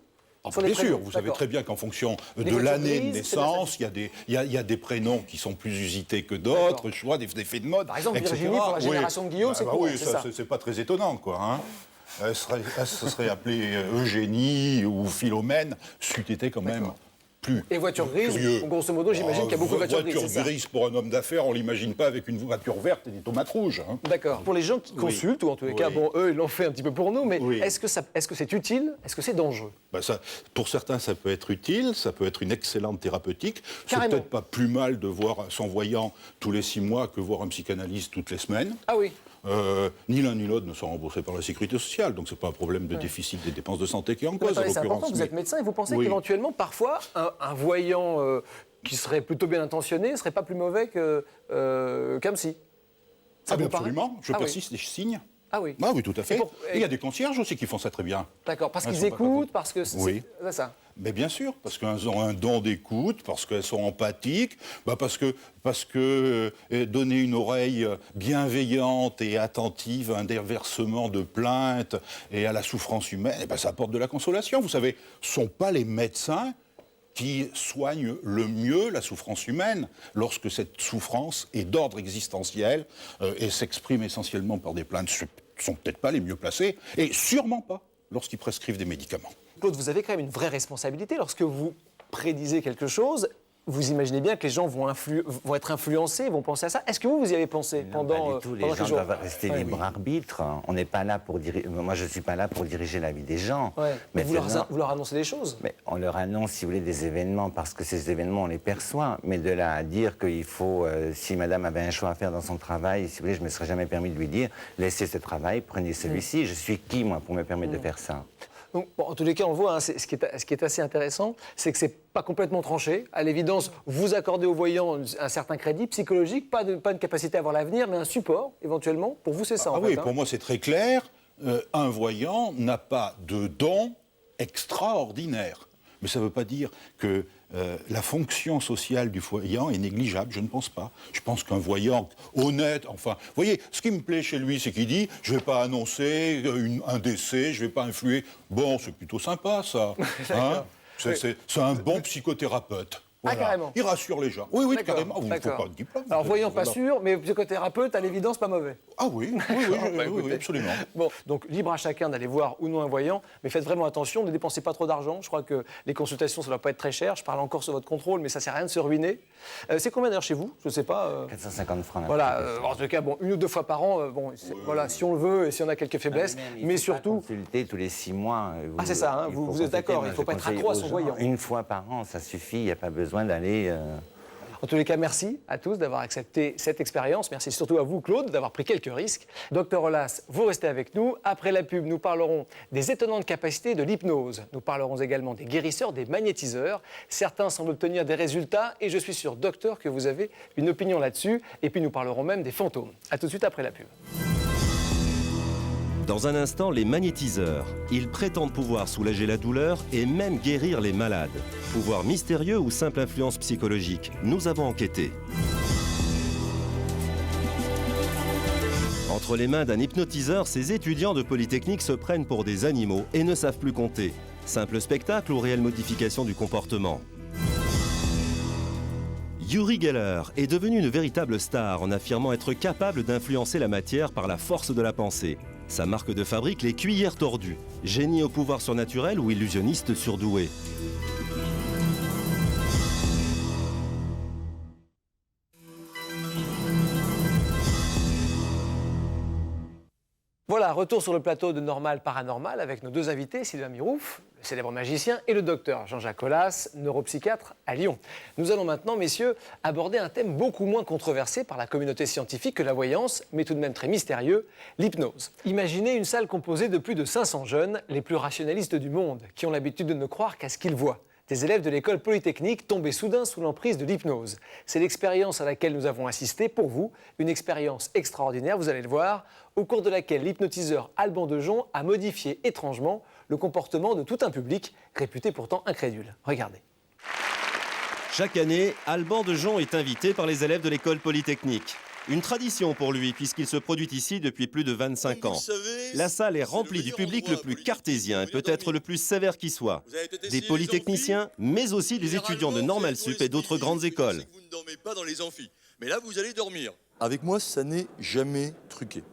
Bien sûr, vous savez très bien qu'en fonction de l'année de naissance, il y a des prénoms qui sont plus usités que d'autres, choix, des effets de mode, par exemple, etc. Virginie, pour la génération de Guillaume, c'est courant, c'est ça. C'est pas très étonnant, quoi. Hein. Elle serait appelée Eugénie ou Philomène, c'eût été quand même plus Et voiture grise, curieux. grosso modo, j'imagine qu'il y a beaucoup de voitures grises. Voiture grise pour un homme d'affaires, on l'imagine pas avec une voiture verte et des tomates rouges. Hein. D'accord. Pour les gens qui consultent, ou en tous les cas, bon, eux, ils l'ont fait un petit peu pour nous, mais est-ce que c'est utile? Est-ce que c'est dangereux? Pour certains, ça peut être utile, ça peut être une excellente thérapeutique. C'est Carrément. peut-être pas plus mal de voir son voyant tous les 6 mois que voir un psychanalyste toutes les semaines. Ah oui. Ni l'un ni l'autre ne sont remboursés par la sécurité sociale, donc c'est pas un problème de déficit des dépenses de santé qui est en cause. C'est important, vous êtes médecin et vous pensez qu'éventuellement, parfois, un voyant qui serait plutôt bien intentionné ne serait pas plus mauvais qu'un psy. Ça vous paraît? Absolument, je persiste et je signe. Ah oui. Ah oui, tout à fait. Et il y a des concierges aussi qui font ça très bien. D'accord, parce qu'ils écoutent, parce que c'est ça. Mais bien sûr, parce qu'elles ont un don d'écoute, parce qu'elles sont empathiques, parce que donner une oreille bienveillante et attentive à un déversement de plaintes et à la souffrance humaine, ça apporte de la consolation. Vous savez, ce ne sont pas les médecins qui soignent le mieux la souffrance humaine lorsque cette souffrance est d'ordre existentiel et s'exprime essentiellement par des plaintes. Ce ne sont peut-être pas les mieux placés et sûrement pas lorsqu'ils prescrivent des médicaments. Claude, vous avez quand même une vraie responsabilité lorsque vous prédisez quelque chose. Vous imaginez bien que les gens vont être influencés, vont penser à ça. Est-ce que vous y avez pensé pendant tous les gens doivent rester libre arbitre. On n'est pas là pour diriger. Moi, je ne suis pas là pour diriger la vie des gens. Ouais. Mais vous leur annoncez des choses. Mais on leur annonce, si vous voulez, des événements parce que ces événements, on les perçoit. Mais de là à dire qu'il faut, si Madame avait un choix à faire dans son travail, si vous voulez, je ne me serais jamais permis de lui dire laissez ce travail, prenez celui-ci. Je suis qui, moi, pour me permettre de faire ça? Donc, en tous les cas, on voit, ce qui est assez intéressant, c'est que ce n'est pas complètement tranché. À l'évidence, vous accordez aux voyants un certain crédit psychologique, pas une capacité à voir l'avenir, mais un support, éventuellement. Pour vous, c'est ça, oui, pour moi, c'est très clair. Un voyant n'a pas de don extraordinaire. Mais ça ne veut pas dire que la fonction sociale du voyant est négligeable, je ne pense pas. Je pense qu'un voyant honnête, vous voyez, ce qui me plaît chez lui, c'est qu'il dit « je ne vais pas annoncer un décès, je ne vais pas influer ». Bon, c'est plutôt sympa, ça. Hein, c'est un bon psychothérapeute. Voilà. Ah, carrément. Il rassure les gens. Oui, carrément. Il ne faut pas de diplôme. Alors, voyant, pas sûr, mais psychothérapeute, à l'évidence, pas mauvais. Ah oui, oui, absolument. Bon, donc, libre à chacun d'aller voir ou non un voyant, mais faites vraiment attention, ne dépensez pas trop d'argent. Je crois que les consultations, ça ne doit pas être très cher. Je parle encore sur votre contrôle, mais ça ne sert à rien de se ruiner. C'est combien d'ailleurs chez vous? Je ne sais pas. 450 francs. Voilà, en tout cas, 1 ou 2 fois par an, voilà, si on le veut et si on a quelques faiblesses, mais surtout... Consulter tous les 6 mois. C'est ça, hein, vous êtes d'accord, il ne faut pas être accro à son voyant. Une fois par an, ça suffit, il n'y a pas besoin d'aller... En tous les cas, merci à tous d'avoir accepté cette expérience. Merci surtout à vous, Claude, d'avoir pris quelques risques. Docteur Aulas, vous restez avec nous. Après la pub, nous parlerons des étonnantes capacités de l'hypnose. Nous parlerons également des guérisseurs, des magnétiseurs. Certains semblent obtenir des résultats et je suis sûr, docteur, que vous avez une opinion là-dessus. Et puis nous parlerons même des fantômes. A tout de suite après la pub. Dans un instant, les magnétiseurs. Ils prétendent pouvoir soulager la douleur et même guérir les malades. Pouvoir mystérieux ou simple influence psychologique? Nous avons enquêté. Entre les mains d'un hypnotiseur, ces étudiants de Polytechnique se prennent pour des animaux et ne savent plus compter. Simple spectacle ou réelle modification du comportement? Uri Geller est devenu une véritable star en affirmant être capable d'influencer la matière par la force de la pensée. Sa marque de fabrique, les cuillères tordues. Génie au pouvoir surnaturel ou illusionniste surdoué? Voilà, retour sur le plateau de Normal Paranormal avec nos deux invités, Sylvain Mirouf, le célèbre magicien, et le docteur Jean-Jacques Aulas, neuropsychiatre à Lyon. Nous allons maintenant, messieurs, aborder un thème beaucoup moins controversé par la communauté scientifique que la voyance, mais tout de même très mystérieux, l'hypnose. Imaginez une salle composée de plus de 500 jeunes, les plus rationalistes du monde, qui ont l'habitude de ne croire qu'à ce qu'ils voient. Des élèves de l'école polytechnique tombés soudain sous l'emprise de l'hypnose. C'est l'expérience à laquelle nous avons assisté pour vous, une expérience extraordinaire, vous allez le voir, au cours de laquelle l'hypnotiseur Alban Dejon a modifié étrangement le comportement de tout un public, réputé pourtant incrédule. Regardez. Chaque année, Alban Dejon est invité par les élèves de l'école polytechnique. Une tradition pour lui, puisqu'il se produit ici depuis plus de 25 ans. La salle est remplie du public le plus cartésien et peut-être le plus sévère qui soit. Des polytechniciens, mais aussi des étudiants de Normal Sup et d'autres grandes écoles. Vous ne dormez pas dans les amphis, mais là vous allez dormir. Avec moi, ça n'est jamais truqué.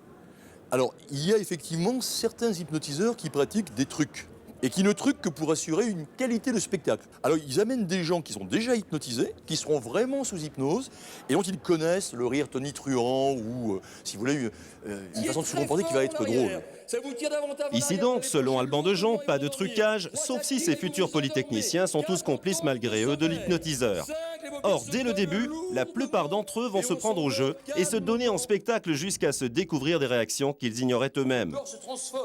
Alors, il y a effectivement certains hypnotiseurs qui pratiquent des trucs. et qui ne truquent que pour assurer une qualité de spectacle. Alors ils amènent des gens qui sont déjà hypnotisés, qui seront vraiment sous hypnose, et dont ils connaissent le rire tonitruant ou, si vous voulez, une façon de se comporter qui va être drôle. Ici donc, selon Alban Dejon, pas de trucage, sauf si ces futurs polytechniciens sont tous complices malgré eux de l'hypnotiseur. Or, dès le début, la plupart d'entre eux vont se prendre au jeu et se donner en spectacle jusqu'à se découvrir des réactions qu'ils ignoraient eux-mêmes.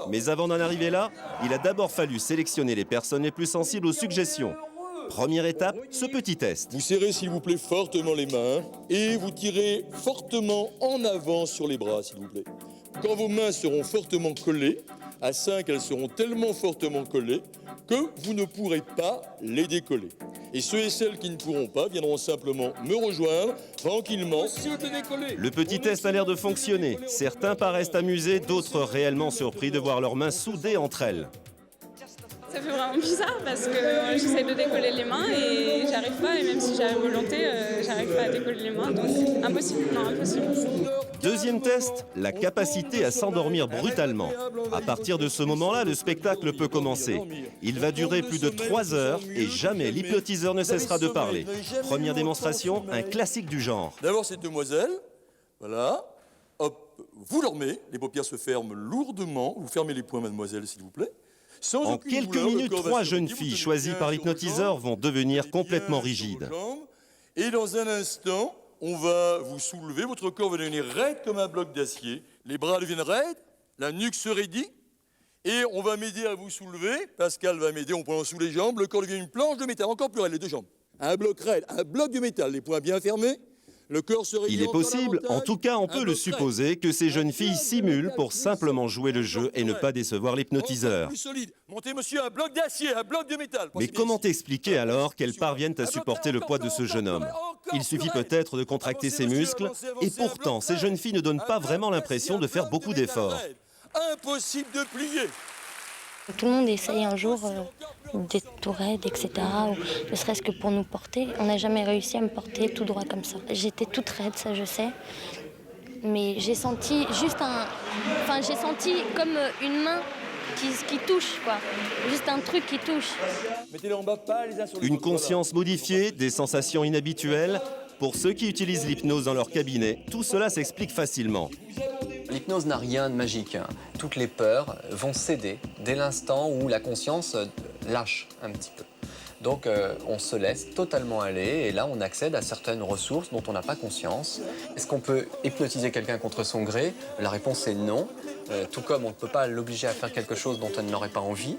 Mais avant d'en arriver là, il a d'abord fallu sélectionner les personnes les plus sensibles aux suggestions. Première étape, ce petit test. Vous serrez s'il vous plaît fortement les mains et vous tirez fortement en avant sur les bras s'il vous plaît. Quand vos mains seront fortement collées, à 5 elles seront tellement fortement collées que vous ne pourrez pas les décoller. Et ceux et celles qui ne pourront pas viendront simplement me rejoindre tranquillement. Le petit test a l'air de fonctionner. Certains paraissent amusés, d'autres réellement surpris de voir leurs mains soudées entre elles. Ça fait vraiment bizarre parce que j'essaie de décoller les mains et j'arrive pas, et même si j'ai la volonté, j'arrive pas à décoller les mains, donc impossible, non impossible. Deuxième test, la capacité à s'endormir brutalement. À partir de ce moment-là, le spectacle peut commencer. Il va durer plus de 3 heures et jamais l'hypnotiseur ne cessera de parler. Première démonstration, un classique du genre. D'abord cette demoiselle, voilà, hop, vous dormez, les paupières se ferment lourdement, vous fermez les poings mademoiselle s'il vous plaît. En quelques minutes, 3 jeunes filles choisies par l'hypnotiseur vont devenir complètement rigides. Et dans un instant, on va vous soulever, votre corps va devenir raide comme un bloc d'acier, les bras deviennent raides, la nuque se raidit, et on va m'aider à vous soulever, Pascal va m'aider en prenant sous les jambes, le corps devient une planche de métal, encore plus raide, les deux jambes. Un bloc raide, un bloc de métal, les poings bien fermés. Le corps se Il est possible, en tout cas on peut le supposer, que ces jeunes filles simulent pour simplement jouer le jeu et ne pas décevoir l'hypnotiseur. Montez monsieur, un bloc d'acier, un bloc de métal. Mais comment expliquer alors qu'elles parviennent à supporter le poids de ce jeune homme? Il suffit peut-être de contracter ses muscles, et pourtant ces jeunes filles ne donnent pas vraiment l'impression de faire beaucoup d'efforts. Impossible de plier. Tout le monde essaye un jour d'être tout raide, etc. Ou ne serait-ce que pour nous porter. On n'a jamais réussi à me porter tout droit comme ça. J'étais toute raide, ça je sais. Mais j'ai senti juste j'ai senti comme une main qui touche, quoi. Juste un truc qui touche. Mettez-les en bas, pas les uns sur les Une autres, conscience modifiée, des sensations inhabituelles. Pour ceux qui utilisent l'hypnose dans leur cabinet, tout cela s'explique facilement. L'hypnose n'a rien de magique. Toutes les peurs vont céder dès l'instant où la conscience lâche un petit peu. Donc on se laisse totalement aller et là on accède à certaines ressources dont on n'a pas conscience. Est-ce qu'on peut hypnotiser quelqu'un contre son gré? La réponse est non. Tout comme on ne peut pas l'obliger à faire quelque chose dont elle n'aurait pas envie.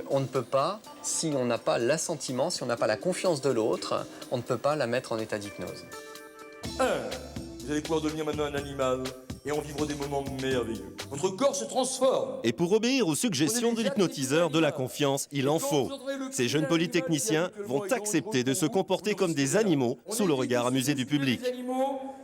On ne peut pas, si on n'a pas l'assentiment, si on n'a pas la confiance de l'autre, on ne peut pas la mettre en état d'hypnose. Vous allez pouvoir devenir maintenant un animal et en vivre des moments merveilleux. Votre corps se transforme. Et pour obéir aux suggestions de l'hypnotiseur, de la confiance, il en faut. Ces jeunes polytechniciens vont accepter de se comporter comme des animaux sous le regard amusé du public.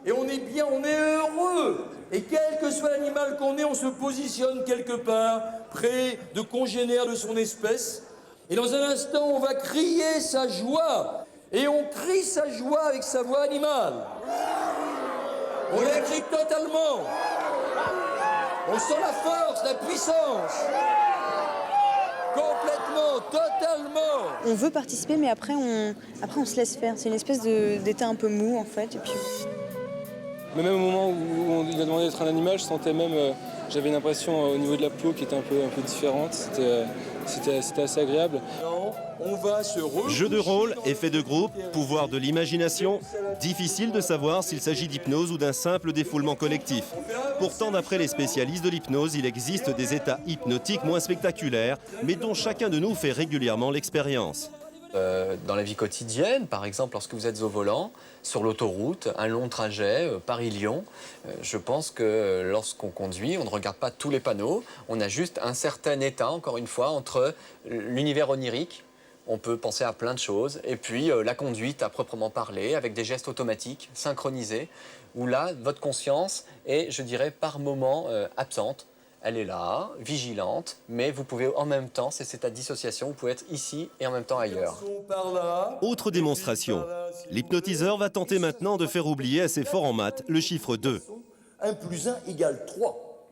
Et on est bien, on est heureux. Et quel que soit l'animal qu'on est, on se positionne quelque part, près de congénères de son espèce. Et dans un instant, on va crier sa joie. Et on crie sa joie avec sa voix animale. On la crie totalement. On sent la force, la puissance. Complètement, totalement. On veut participer, mais après on se laisse faire. C'est une espèce d'état un peu mou, en fait. Et puis... Mais même au moment où il a demandé d'être un animal, je sentais même... J'avais une impression au niveau de la peau qui était un peu différente. C'était assez agréable. On va se Jeu de rôle, effet de groupe, pouvoir de l'imagination. Difficile de savoir s'il s'agit d'hypnose ou d'un simple défoulement collectif. Pourtant, d'après les spécialistes de l'hypnose, il existe des états hypnotiques moins spectaculaires, mais dont chacun de nous fait régulièrement l'expérience. Dans la vie quotidienne, par exemple, lorsque vous êtes au volant, sur l'autoroute, un long trajet, Paris-Lyon, je pense que lorsqu'on conduit, on ne regarde pas tous les panneaux, on a juste un certain état, encore une fois, entre l'univers onirique, on peut penser à plein de choses, et puis la conduite à proprement parler, avec des gestes automatiques, synchronisés, où là, votre conscience est, je dirais, par moments absente. Elle est là, vigilante, mais vous pouvez en même temps, c'est cet état de dissociation, vous pouvez être ici et en même temps ailleurs. Autre démonstration. L'hypnotiseur va tenter maintenant de faire oublier assez fort en maths le chiffre 2. 1 plus 1 égale 3.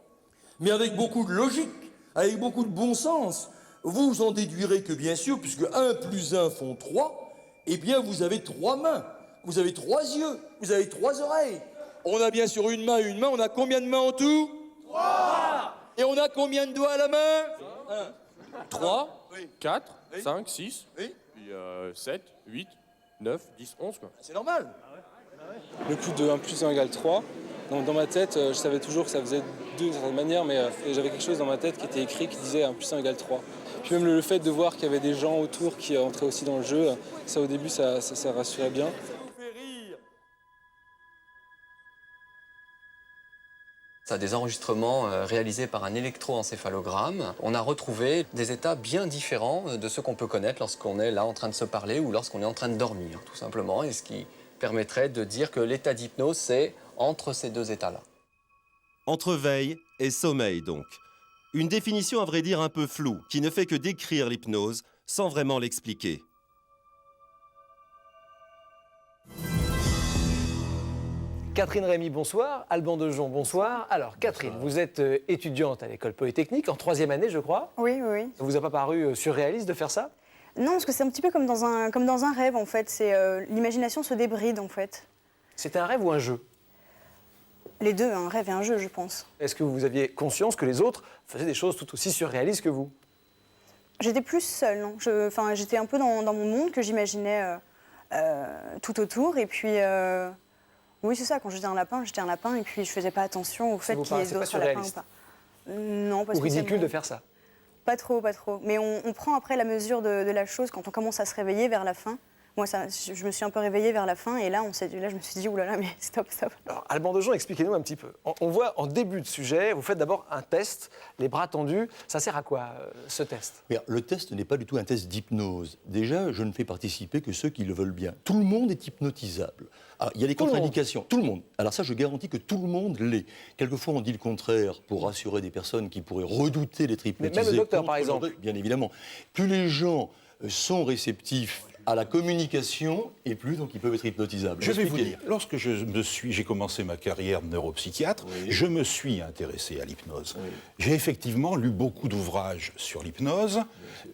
Mais avec beaucoup de logique, avec beaucoup de bon sens. vous en déduirez que bien sûr, puisque 1 plus 1 font 3, eh bien vous avez 3 mains, vous avez 3 yeux, vous avez 3 oreilles. On a bien sûr une main, on a combien de mains en tout? 3. Et on a combien de doigts à la main? 3, 4, 5, 6, puis 7, 8, 9, 10, 11 quoi. C'est normal. Le coup de 1 plus 1 égale 3. Donc dans ma tête, je savais toujours que ça faisait 2 d'une certaine manière, mais j'avais quelque chose dans ma tête qui était écrit qui disait 1 plus 1 égale 3. Puis même le fait de voir qu'il y avait des gens autour qui entraient aussi dans le jeu, ça au début ça rassurait bien. Ça a des enregistrements réalisés par un électroencéphalogramme. On a retrouvé des états bien différents de ceux qu'on peut connaître lorsqu'on est là en train de se parler ou lorsqu'on est en train de dormir, tout simplement. Et ce qui permettrait de dire que l'état d'hypnose, c'est entre ces 2 états-là. Entre veille et sommeil, donc. Une définition à vrai dire un peu floue, qui ne fait que décrire l'hypnose sans vraiment l'expliquer. Catherine Rémy, bonsoir. Alban Dejon, bonsoir. Alors, Catherine, vous êtes étudiante à l'école polytechnique, en 3e année, je crois. Oui, oui, oui. Ça vous a pas paru surréaliste de faire ça? Non, parce que c'est un petit peu comme dans un rêve, en fait. L'imagination se débride, en fait. C'était un rêve ou un jeu? Les deux, un rêve et un jeu, je pense. Est-ce que vous aviez conscience que les autres faisaient des choses tout aussi surréalistes que vous? J'étais plus seule, non. J'étais un peu dans mon monde que j'imaginais tout autour. Et puis, oui, c'est ça, quand j'étais un lapin, et puis je faisais pas attention au fait qu'il y ait d'autres lapins ou pas. Non, pas spécialement. Ou ridicule de faire ça? Pas trop, pas trop. Mais on prend après la mesure de la chose quand on commence à se réveiller vers la fin. Moi, je me suis un peu réveillée vers la fin et là, je me suis dit, oulala, mais stop, stop. Alors, Alban Dejon, expliquez-nous un petit peu. On voit en début de sujet, vous faites d'abord un test, les bras tendus. Ça sert à quoi, ce test? Le test n'est pas du tout un test d'hypnose. Déjà, je ne fais participer que ceux qui le veulent bien. Tout le monde est hypnotisable. Alors, il y a des contre-indications. Tout le monde. Alors ça, je garantis que tout le monde l'est. Quelquefois, on dit le contraire pour rassurer des personnes qui pourraient redouter d'être hypnotisées. Mais même le docteur, par exemple. Bien évidemment. Plus les gens sont réceptifs à la communication et plus donc ils peuvent être hypnotisables. Je vais vous dire, lorsque j'ai commencé ma carrière de neuropsychiatre, je me suis intéressé à l'hypnose. J'ai effectivement lu beaucoup d'ouvrages sur l'hypnose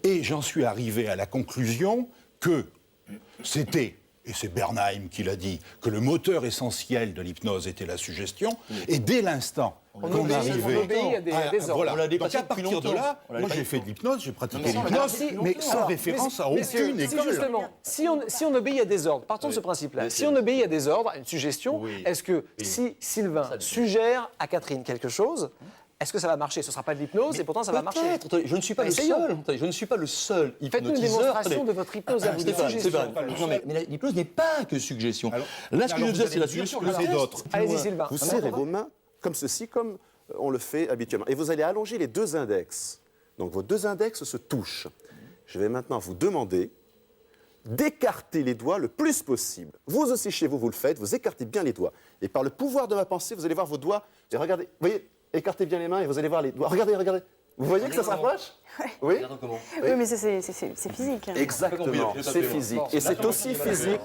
et j'en suis arrivé à la conclusion que c'était, et c'est Bernheim qui l'a dit, que le moteur essentiel de l'hypnose était la suggestion, et dès l'instant qu'on arrivait à des ordres. Voilà. Donc à partir de là, moi j'ai fait de l'hypnose, j'ai pratiqué l'hypnose, mais sans référence à aucune école. Justement, si on obéit à des ordres, partons de ce principe-là, si on obéit à des ordres, à une suggestion, est-ce que si Sylvain suggère à Catherine quelque chose, est-ce que ça va marcher? Ce ne sera pas de l'hypnose et pourtant ça va marcher. Je ne suis pas le seul. Je ne suis pas le seul hypnotiseur. Faites-nous une démonstration de votre hypnose à vous, de suggestion. Non, mais l'hypnose n'est pas que suggestion. Là, ce que je disais, c'est la suggestion. Allez-y, Sylvain. Vous serrez vos mains comme ceci, comme on le fait habituellement. Et vous allez allonger les 2 index. Donc vos 2 index se touchent. Je vais maintenant vous demander d'écarter les doigts le plus possible. Vous aussi chez vous, vous le faites, vous écartez bien les doigts. Et par le pouvoir de ma pensée, vous allez voir vos doigts. Et regardez, vous voyez, écartez bien les mains et vous allez voir les doigts. Regardez, regardez. Vous voyez que ça se rapproche? Oui. Oui, mais c'est physique. Exactement, c'est physique. Et c'est aussi physique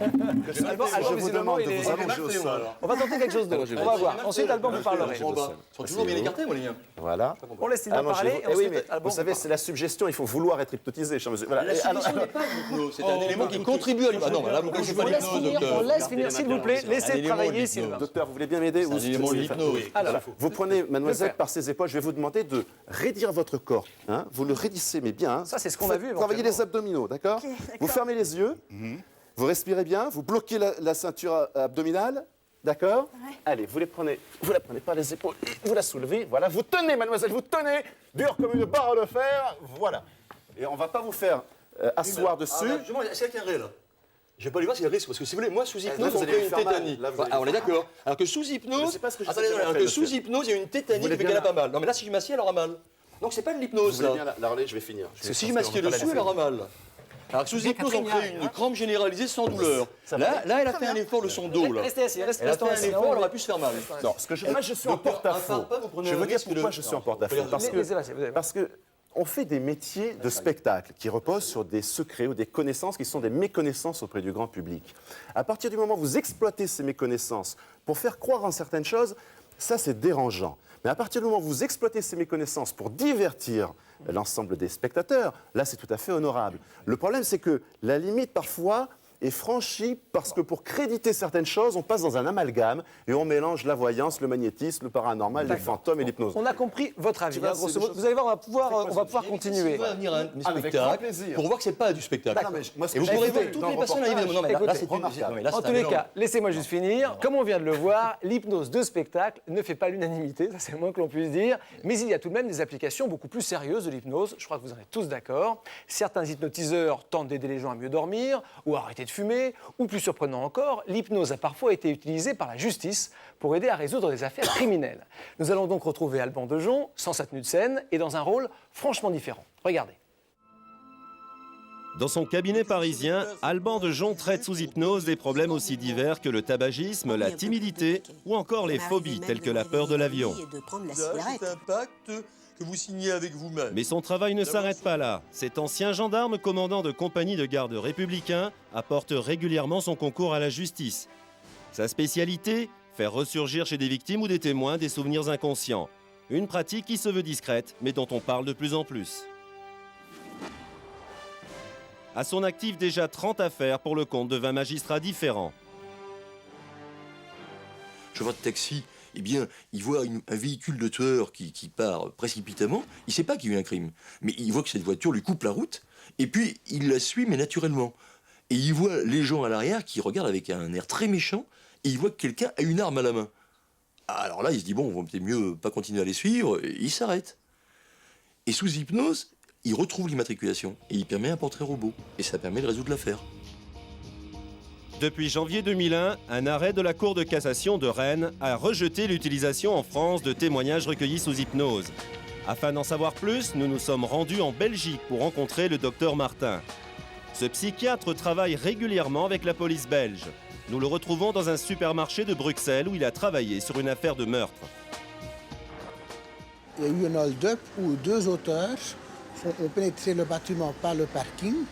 que ce que je vous demande de vous allonger au sol. On va tenter quelque chose d'autre. On va voir. Ensuite, Alban, vous parlerez. Ils sont toujours bien écartés, moi, les liens. Voilà. On laisse Sylvain parler. Oui, mais vous savez, c'est la suggestion, il faut vouloir être hypnotisé. La suggestion n'est pas l'hypnose, c'est un élément qui contribue à l'hypnose. Ah non, là, pourquoi je ne suis pas l'hypnose, docteur? On laisse finir, s'il vous plaît. Laissez travailler, Sylvain. Docteur, vous voulez bien m'aider? C'est un élément de l'hypnose. Vous prenez mademoiselle par ses épaules, je vais vous demander de raidir votre corps. Vous le raidissez, mais bien. Ça, c'est ce qu'on a vu. Travaillez les abdominaux, d'accord? Vous fermez les yeux, vous respirez bien, vous bloquez la ceinture abdominale, d'accord? Allez, vous la prenez par les épaules, vous la soulevez, voilà, vous tenez, mademoiselle, vous tenez, dur comme une barre de fer, voilà. Et on ne va pas vous faire asseoir dessus. C'est qu'il y a un ré, là. Je ne vais pas aller voir s'il y a un risque, parce que si vous voulez, moi, sous hypnose, vous on allez fait une faire mal. tétanie. Là, vous allez on est faire d'accord. Alors que sous hypnose, il y a une tétanie qui fait qu'elle a pas mal. Non, mais là, si je m'assieds, elle aura mal. Donc c'est pas de l'hypnose. Vous voulez bien la relais, je vais finir. Parce que si je m'assieds dessus, elle aura mal. Alors que sous hypnose, on crée une crampe généralisée sans douleur. Là, elle a fait un effort de son dos. Restez assis, restez assis. Elle a fait un effort, elle aurait pu se faire mal. Non, moi, je suis en porte-à-faux. Je veux dire pourquoi je suis en porte-à-faux. Parce que on fait des métiers de spectacle qui reposent sur des secrets ou des connaissances qui sont des méconnaissances auprès du grand public. À partir du moment où vous exploitez ces méconnaissances pour faire croire en certaines choses, ça c'est dérangeant. Mais à partir du moment où vous exploitez ces méconnaissances pour divertir l'ensemble des spectateurs, là, c'est tout à fait honorable. Le problème, c'est que la limite, parfois, est franchie parce que pour créditer certaines choses, on passe dans un amalgame et on mélange la voyance, le magnétisme, le paranormal, les fantômes et l'hypnose. On a compris votre avis. Grosso modo. Vous allez voir, on va pouvoir continuer. On va venir à un spectacle pour voir que ce n'est pas du spectacle. Et vous pourrez voir toutes les personnes arriver. Non, mais là, c'est remarquable. En tous les cas, laissez-moi juste finir. Comme on vient de le voir, l'hypnose de spectacle ne fait pas l'unanimité, ça c'est le moins que l'on puisse dire. Mais il y a tout de même des applications beaucoup plus sérieuses de l'hypnose. Je crois que vous en êtes tous d'accord. Certains hypnotiseurs tentent d'aider les gens à mieux dormir ou à arrêter de fumer. Ou plus surprenant encore, l'hypnose a parfois été utilisée par la justice pour aider à résoudre des affaires criminelles. Nous allons donc retrouver Alban Dejon sans sa tenue de scène et dans un rôle franchement différent. Regardez. Dans son cabinet parisien, Alban Dejon traite sous hypnose des problèmes aussi divers que le tabagisme, la timidité ou encore les phobies telles que la peur de l'avion. C'est un pacte que vous signez avec vous-même. Mais son travail ne s'arrête pas là. Cet ancien gendarme commandant de compagnie de garde républicain apporte régulièrement son concours à la justice. Sa spécialité, faire ressurgir chez des victimes ou des témoins des souvenirs inconscients. Une pratique qui se veut discrète, mais dont on parle de plus en plus. À son actif, déjà 30 affaires pour le compte de 20 magistrats différents. Chauffeur de taxi, eh bien, il voit un véhicule de tueur qui part précipitamment. Il ne sait pas qu'il y a eu un crime, mais il voit que cette voiture lui coupe la route, et puis il la suit, mais naturellement. Et il voit les gens à l'arrière qui regardent avec un air très méchant, et il voit que quelqu'un a une arme à la main. Alors là, il se dit, bon, on va peut-être mieux pas continuer à les suivre, et il s'arrête. Et sous hypnose, il retrouve l'immatriculation, et il permet un portrait robot, et ça permet de résoudre l'affaire. Depuis janvier 2001, un arrêt de la Cour de cassation de Rennes a rejeté l'utilisation en France de témoignages recueillis sous hypnose. Afin d'en savoir plus, nous nous sommes rendus en Belgique pour rencontrer le docteur Martin. Ce psychiatre travaille régulièrement avec la police belge. Nous le retrouvons dans un supermarché de Bruxelles où il a travaillé sur une affaire de meurtre. Il y a eu un hold-up où 2 auteurs ont pénétré le bâtiment par le parking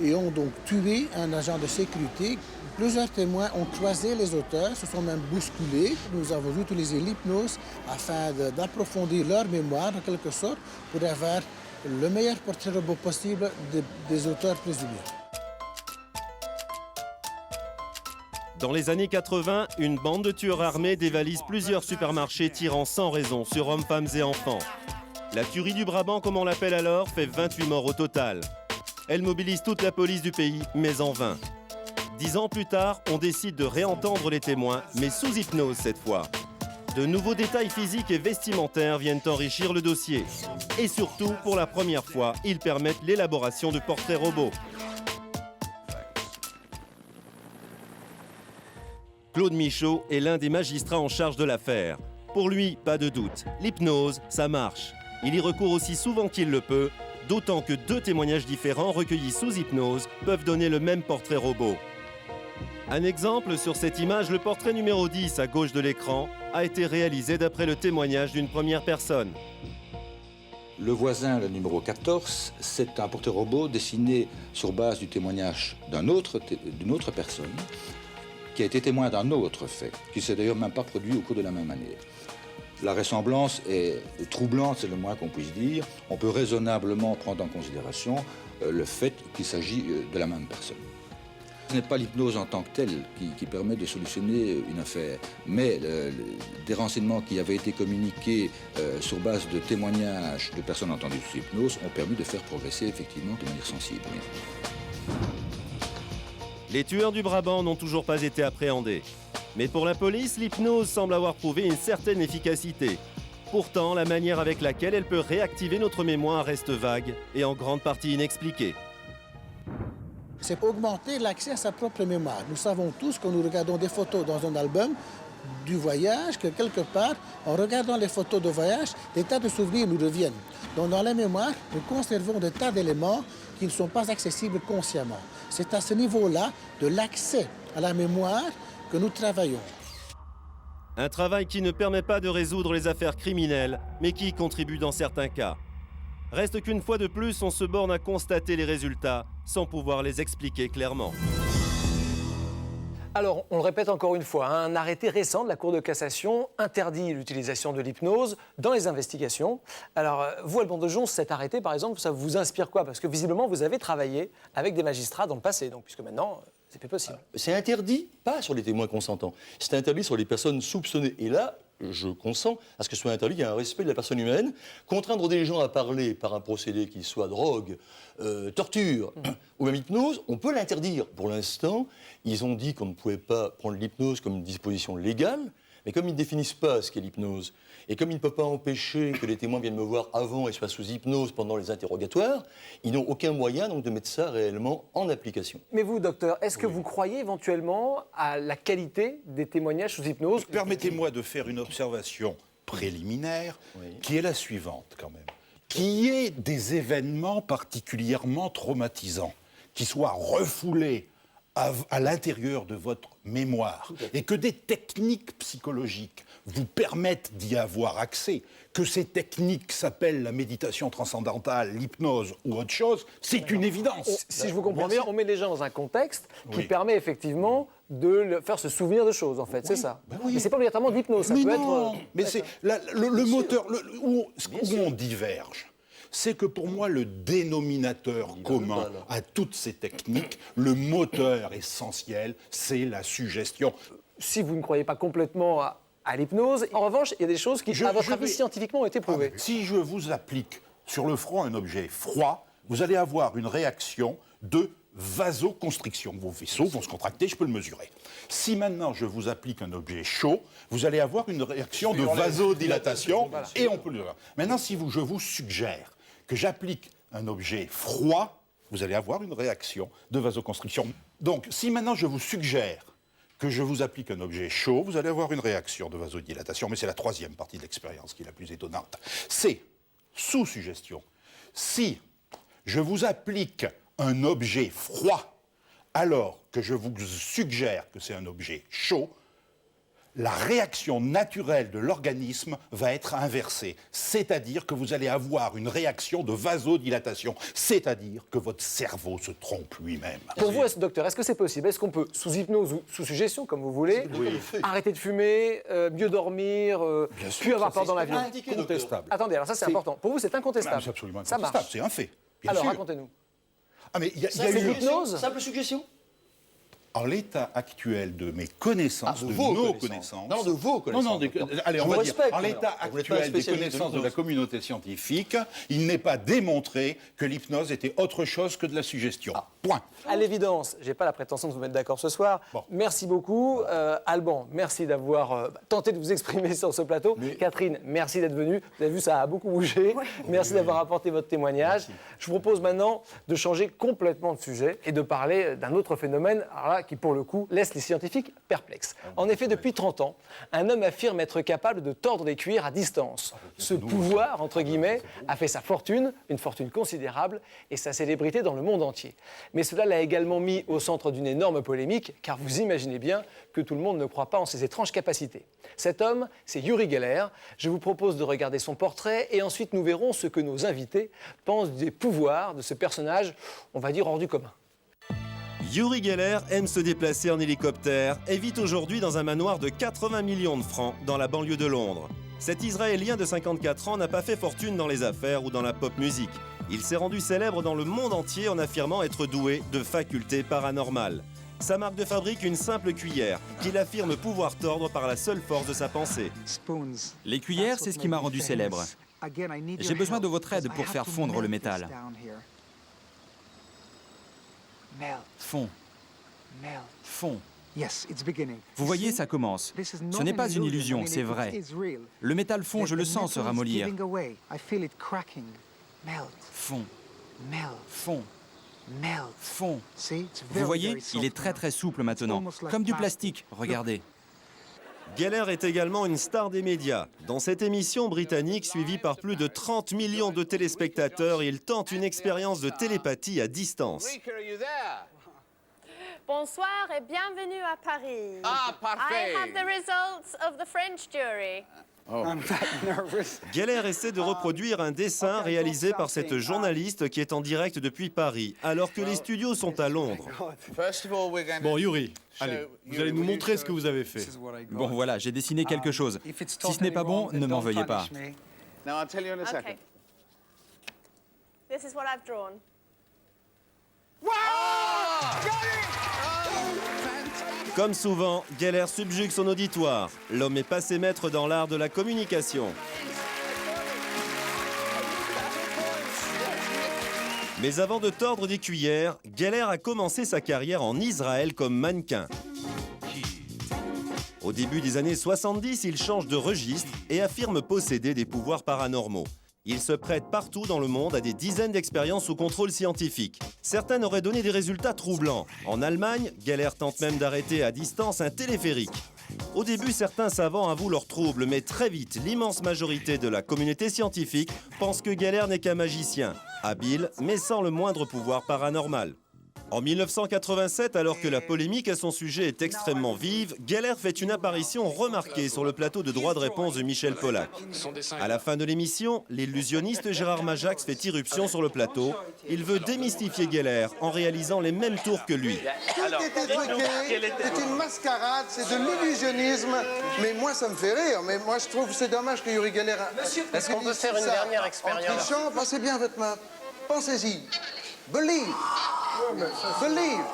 et ont donc tué un agent de sécurité. Plusieurs témoins ont croisé les auteurs, se sont même bousculés. Nous avons utilisé l'hypnose afin d'approfondir leur mémoire, en quelque sorte, pour avoir le meilleur portrait robot possible des auteurs présumés. Dans les années 80, une bande de tueurs armés dévalise plusieurs supermarchés tirant sans raison sur hommes, femmes et enfants. La tuerie du Brabant, comme on l'appelle alors, fait 28 morts au total. Elle mobilise toute la police du pays, mais en vain. 10 ans plus tard, on décide de réentendre les témoins, mais sous hypnose cette fois. De nouveaux détails physiques et vestimentaires viennent enrichir le dossier. Et surtout, pour la première fois, ils permettent l'élaboration de portraits robots. Claude Michaud est l'un des magistrats en charge de l'affaire. Pour lui, pas de doute, l'hypnose, ça marche. Il y recourt aussi souvent qu'il le peut, d'autant que 2 témoignages différents recueillis sous hypnose peuvent donner le même portrait robot. Un exemple, sur cette image, le portrait numéro 10 à gauche de l'écran a été réalisé d'après le témoignage d'une première personne. Le voisin, le numéro 14, c'est un portrait robot dessiné sur base du témoignage d'une autre personne qui a été témoin d'un autre fait, qui s'est d'ailleurs même pas produit au cours de la même année. La ressemblance est troublante, c'est le moins qu'on puisse dire. On peut raisonnablement prendre en considération le fait qu'il s'agit de la même personne. Ce n'est pas l'hypnose en tant que telle qui permet de solutionner une affaire, mais des renseignements qui avaient été communiqués sur base de témoignages de personnes entendues sous hypnose ont permis de faire progresser effectivement de manière sensible. Les tueurs du Brabant n'ont toujours pas été appréhendés. Mais pour la police, l'hypnose semble avoir prouvé une certaine efficacité. Pourtant, la manière avec laquelle elle peut réactiver notre mémoire reste vague et en grande partie inexpliquée. C'est augmenter l'accès à sa propre mémoire. Nous savons tous, quand nous regardons des photos dans un album du voyage, que quelque part, en regardant les photos de voyage, des tas de souvenirs nous reviennent. Donc dans la mémoire, nous conservons des tas d'éléments qui ne sont pas accessibles consciemment. C'est à ce niveau-là de l'accès à la mémoire que nous travaillons. Un travail qui ne permet pas de résoudre les affaires criminelles, mais qui y contribue dans certains cas. Reste qu'une fois de plus, on se borne à constater les résultats sans pouvoir les expliquer clairement. Alors, on le répète encore une fois, un arrêté récent de la Cour de cassation interdit l'utilisation de l'hypnose dans les investigations. Alors, vous, Alban de Jons, cet arrêté, par exemple, ça vous inspire quoi? Parce que visiblement, vous avez travaillé avec des magistrats dans le passé, donc, puisque maintenant, c'est plus possible. C'est interdit, pas sur les témoins consentants, c'est interdit sur les personnes soupçonnées. Et là, je consens à ce que ce soit interdit, il y a un respect de la personne humaine. Contraindre des gens à parler par un procédé qui soit drogue, torture ou même hypnose, on peut l'interdire. Pour l'instant, ils ont dit qu'on ne pouvait pas prendre l'hypnose comme une disposition légale, mais comme ils ne définissent pas ce qu'est l'hypnose, et comme ils ne peuvent pas empêcher que les témoins viennent me voir avant et soient sous hypnose pendant les interrogatoires, ils n'ont aucun moyen donc, de mettre ça réellement en application. Mais vous, docteur, est-ce que vous croyez éventuellement à la qualité des témoignages sous hypnose? Permettez-moi de faire une observation préliminaire qui est la suivante quand même. Qu'il y ait des événements particulièrement traumatisants qui soient refoulés à l'intérieur de votre mémoire et que des techniques psychologiques vous permettent d'y avoir accès, que ces techniques s'appellent la méditation transcendantale, l'hypnose ou autre chose, c'est une évidence. Si je vous comprends bien, on met les gens dans un contexte qui permet effectivement de faire se souvenir de choses, en fait, c'est ça. Mais c'est pas obligatoirement de l'hypnose, ça peut être... Mais c'est le moteur, où on diverge. C'est que pour moi, le dénominateur commun à toutes ces techniques, le moteur essentiel, c'est la suggestion. Si vous ne croyez pas complètement à l'hypnose, en revanche, il y a des choses qui, à votre avis, scientifiquement ont été prouvées. Si je vous applique sur le front un objet froid, vous allez avoir une réaction de vasoconstriction. Vos vaisseaux vont se contracter, je peux le mesurer. Si maintenant je vous applique un objet chaud, vous allez avoir une réaction de vasodilatation et on peut le voir. Maintenant, si je vous suggère que j'applique un objet froid, vous allez avoir une réaction de vasoconstriction. Donc, si maintenant je vous suggère que je vous applique un objet chaud, vous allez avoir une réaction de vasodilatation, mais c'est la troisième partie de l'expérience qui est la plus étonnante. C'est, sous suggestion, si je vous applique un objet froid alors que je vous suggère que c'est un objet chaud, la réaction naturelle de l'organisme va être inversée. C'est-à-dire que vous allez avoir une réaction de vasodilatation. C'est-à-dire que votre cerveau se trompe lui-même. Pour vous, docteur, est-ce que c'est possible? Est-ce qu'on peut, sous hypnose ou sous suggestion, comme vous voulez, arrêter de fumer, mieux dormir, plus avoir peur dans l'avion? Incontestable. Attendez, alors ça c'est important. Pour vous, c'est incontestable. C'est absolument ça incontestable, marche. c'est un fait. Bien Alors, sûr. racontez-nous. Ah, mais il y a eu l'hypnose? Simple suggestion? En l'état actuel de mes connaissances, de nos connaissances... Non, de vos connaissances. Non, allez, on va dire, en l'état actuel des connaissances de la communauté scientifique, il n'est pas démontré que l'hypnose était autre chose que de la suggestion. Point. À l'évidence, je n'ai pas la prétention de vous mettre d'accord ce soir. Merci beaucoup. Alban, merci d'avoir tenté de vous exprimer sur ce plateau. Catherine, merci d'être venue. Vous avez vu, ça a beaucoup bougé. Merci d'avoir apporté votre témoignage. Je vous propose maintenant de changer complètement de sujet et de parler d'un autre phénomène, alors là, qui, pour le coup, laisse les scientifiques perplexes. En effet, depuis 30 ans, un homme affirme être capable de tordre les cuirs à distance. Ce pouvoir, entre guillemets, a fait sa fortune, une fortune considérable, et sa célébrité dans le monde entier. Mais cela l'a également mis au centre d'une énorme polémique, car vous imaginez bien que tout le monde ne croit pas en ses étranges capacités. Cet homme, c'est Uri Geller. Je vous propose de regarder son portrait, et ensuite nous verrons ce que nos invités pensent des pouvoirs de ce personnage, on va dire hors du commun. Uri Geller aime se déplacer en hélicoptère et vit aujourd'hui dans un manoir de 80 millions de francs dans la banlieue de Londres. Cet Israélien de 54 ans n'a pas fait fortune dans les affaires ou dans la pop musique. Il s'est rendu célèbre dans le monde entier en affirmant être doué de facultés paranormales. Sa marque de fabrique, une simple cuillère, qu'il affirme pouvoir tordre par la seule force de sa pensée. Les cuillères, c'est ce qui m'a rendu célèbre. J'ai besoin de votre aide pour faire fondre le métal. Fond. Fond. Vous voyez, ça commence. Ce n'est pas une illusion, c'est vrai. Le métal fond, je le sens se ramollir. Fond. Fond. Fond. Vous voyez, il est très très souple maintenant, comme du plastique, regardez. Geller est également une star des médias. Dans cette émission britannique suivie par plus de 30 millions de téléspectateurs, il tente une expérience de télépathie à distance. Bonsoir et bienvenue à Paris. Ah, parfait. I have the results of the French jury. Geller essaie de reproduire un dessin réalisé par cette journaliste qui est en direct depuis Paris, alors que les studios sont à Londres. Bon, Yuri, allez, vous allez nous montrer ce que vous avez fait. Bon, voilà, j'ai dessiné quelque chose. Si ce n'est pas bon, ne m'en veuillez pas. Okay. This is what I've drawn. Comme souvent, Geller subjugue son auditoire. L'homme est passé maître dans l'art de la communication. Mais avant de tordre des cuillères, Geller a commencé sa carrière en Israël comme mannequin. Au début des années 70, il change de registre et affirme posséder des pouvoirs paranormaux. Il se prête partout dans le monde à des dizaines d'expériences sous contrôle scientifique. Certaines auraient donné des résultats troublants. En Allemagne, Geller tente même d'arrêter à distance un téléphérique. Au début, certains savants avouent leurs troubles, mais très vite, l'immense majorité de la communauté scientifique pense que Geller n'est qu'un magicien, habile, mais sans le moindre pouvoir paranormal. En 1987, alors que la polémique à son sujet est extrêmement vive, Geller fait une apparition remarquée sur le plateau de Droit de réponse de Michel Pollack. À la fin de l'émission, l'illusionniste Gérard Majax fait irruption sur le plateau. Il veut démystifier Geller en réalisant les mêmes tours que lui. Tout était truqué, c'est une mascarade, c'est de l'illusionnisme. Mais moi, ça me fait rire. Mais moi, je trouve que c'est dommage que Uri Geller... Est-ce qu'on peut faire une dernière expérience? En trichant, passez bien votre main. Pensez-y. Believe. Believe.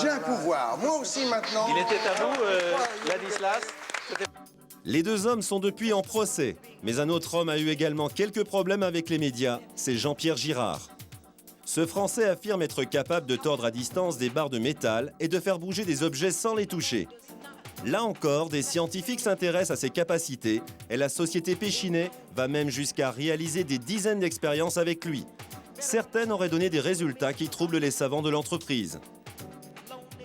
J'ai un pouvoir. Moi aussi, maintenant... Il était à vous, Ladislas? Les deux hommes sont depuis en procès. Mais un autre homme a eu également quelques problèmes avec les médias. C'est Jean-Pierre Girard. Ce Français affirme être capable de tordre à distance des barres de métal et de faire bouger des objets sans les toucher. Là encore, des scientifiques s'intéressent à ses capacités et la société Péchinet va même jusqu'à réaliser des dizaines d'expériences avec lui. Certaines auraient donné des résultats qui troublent les savants de l'entreprise.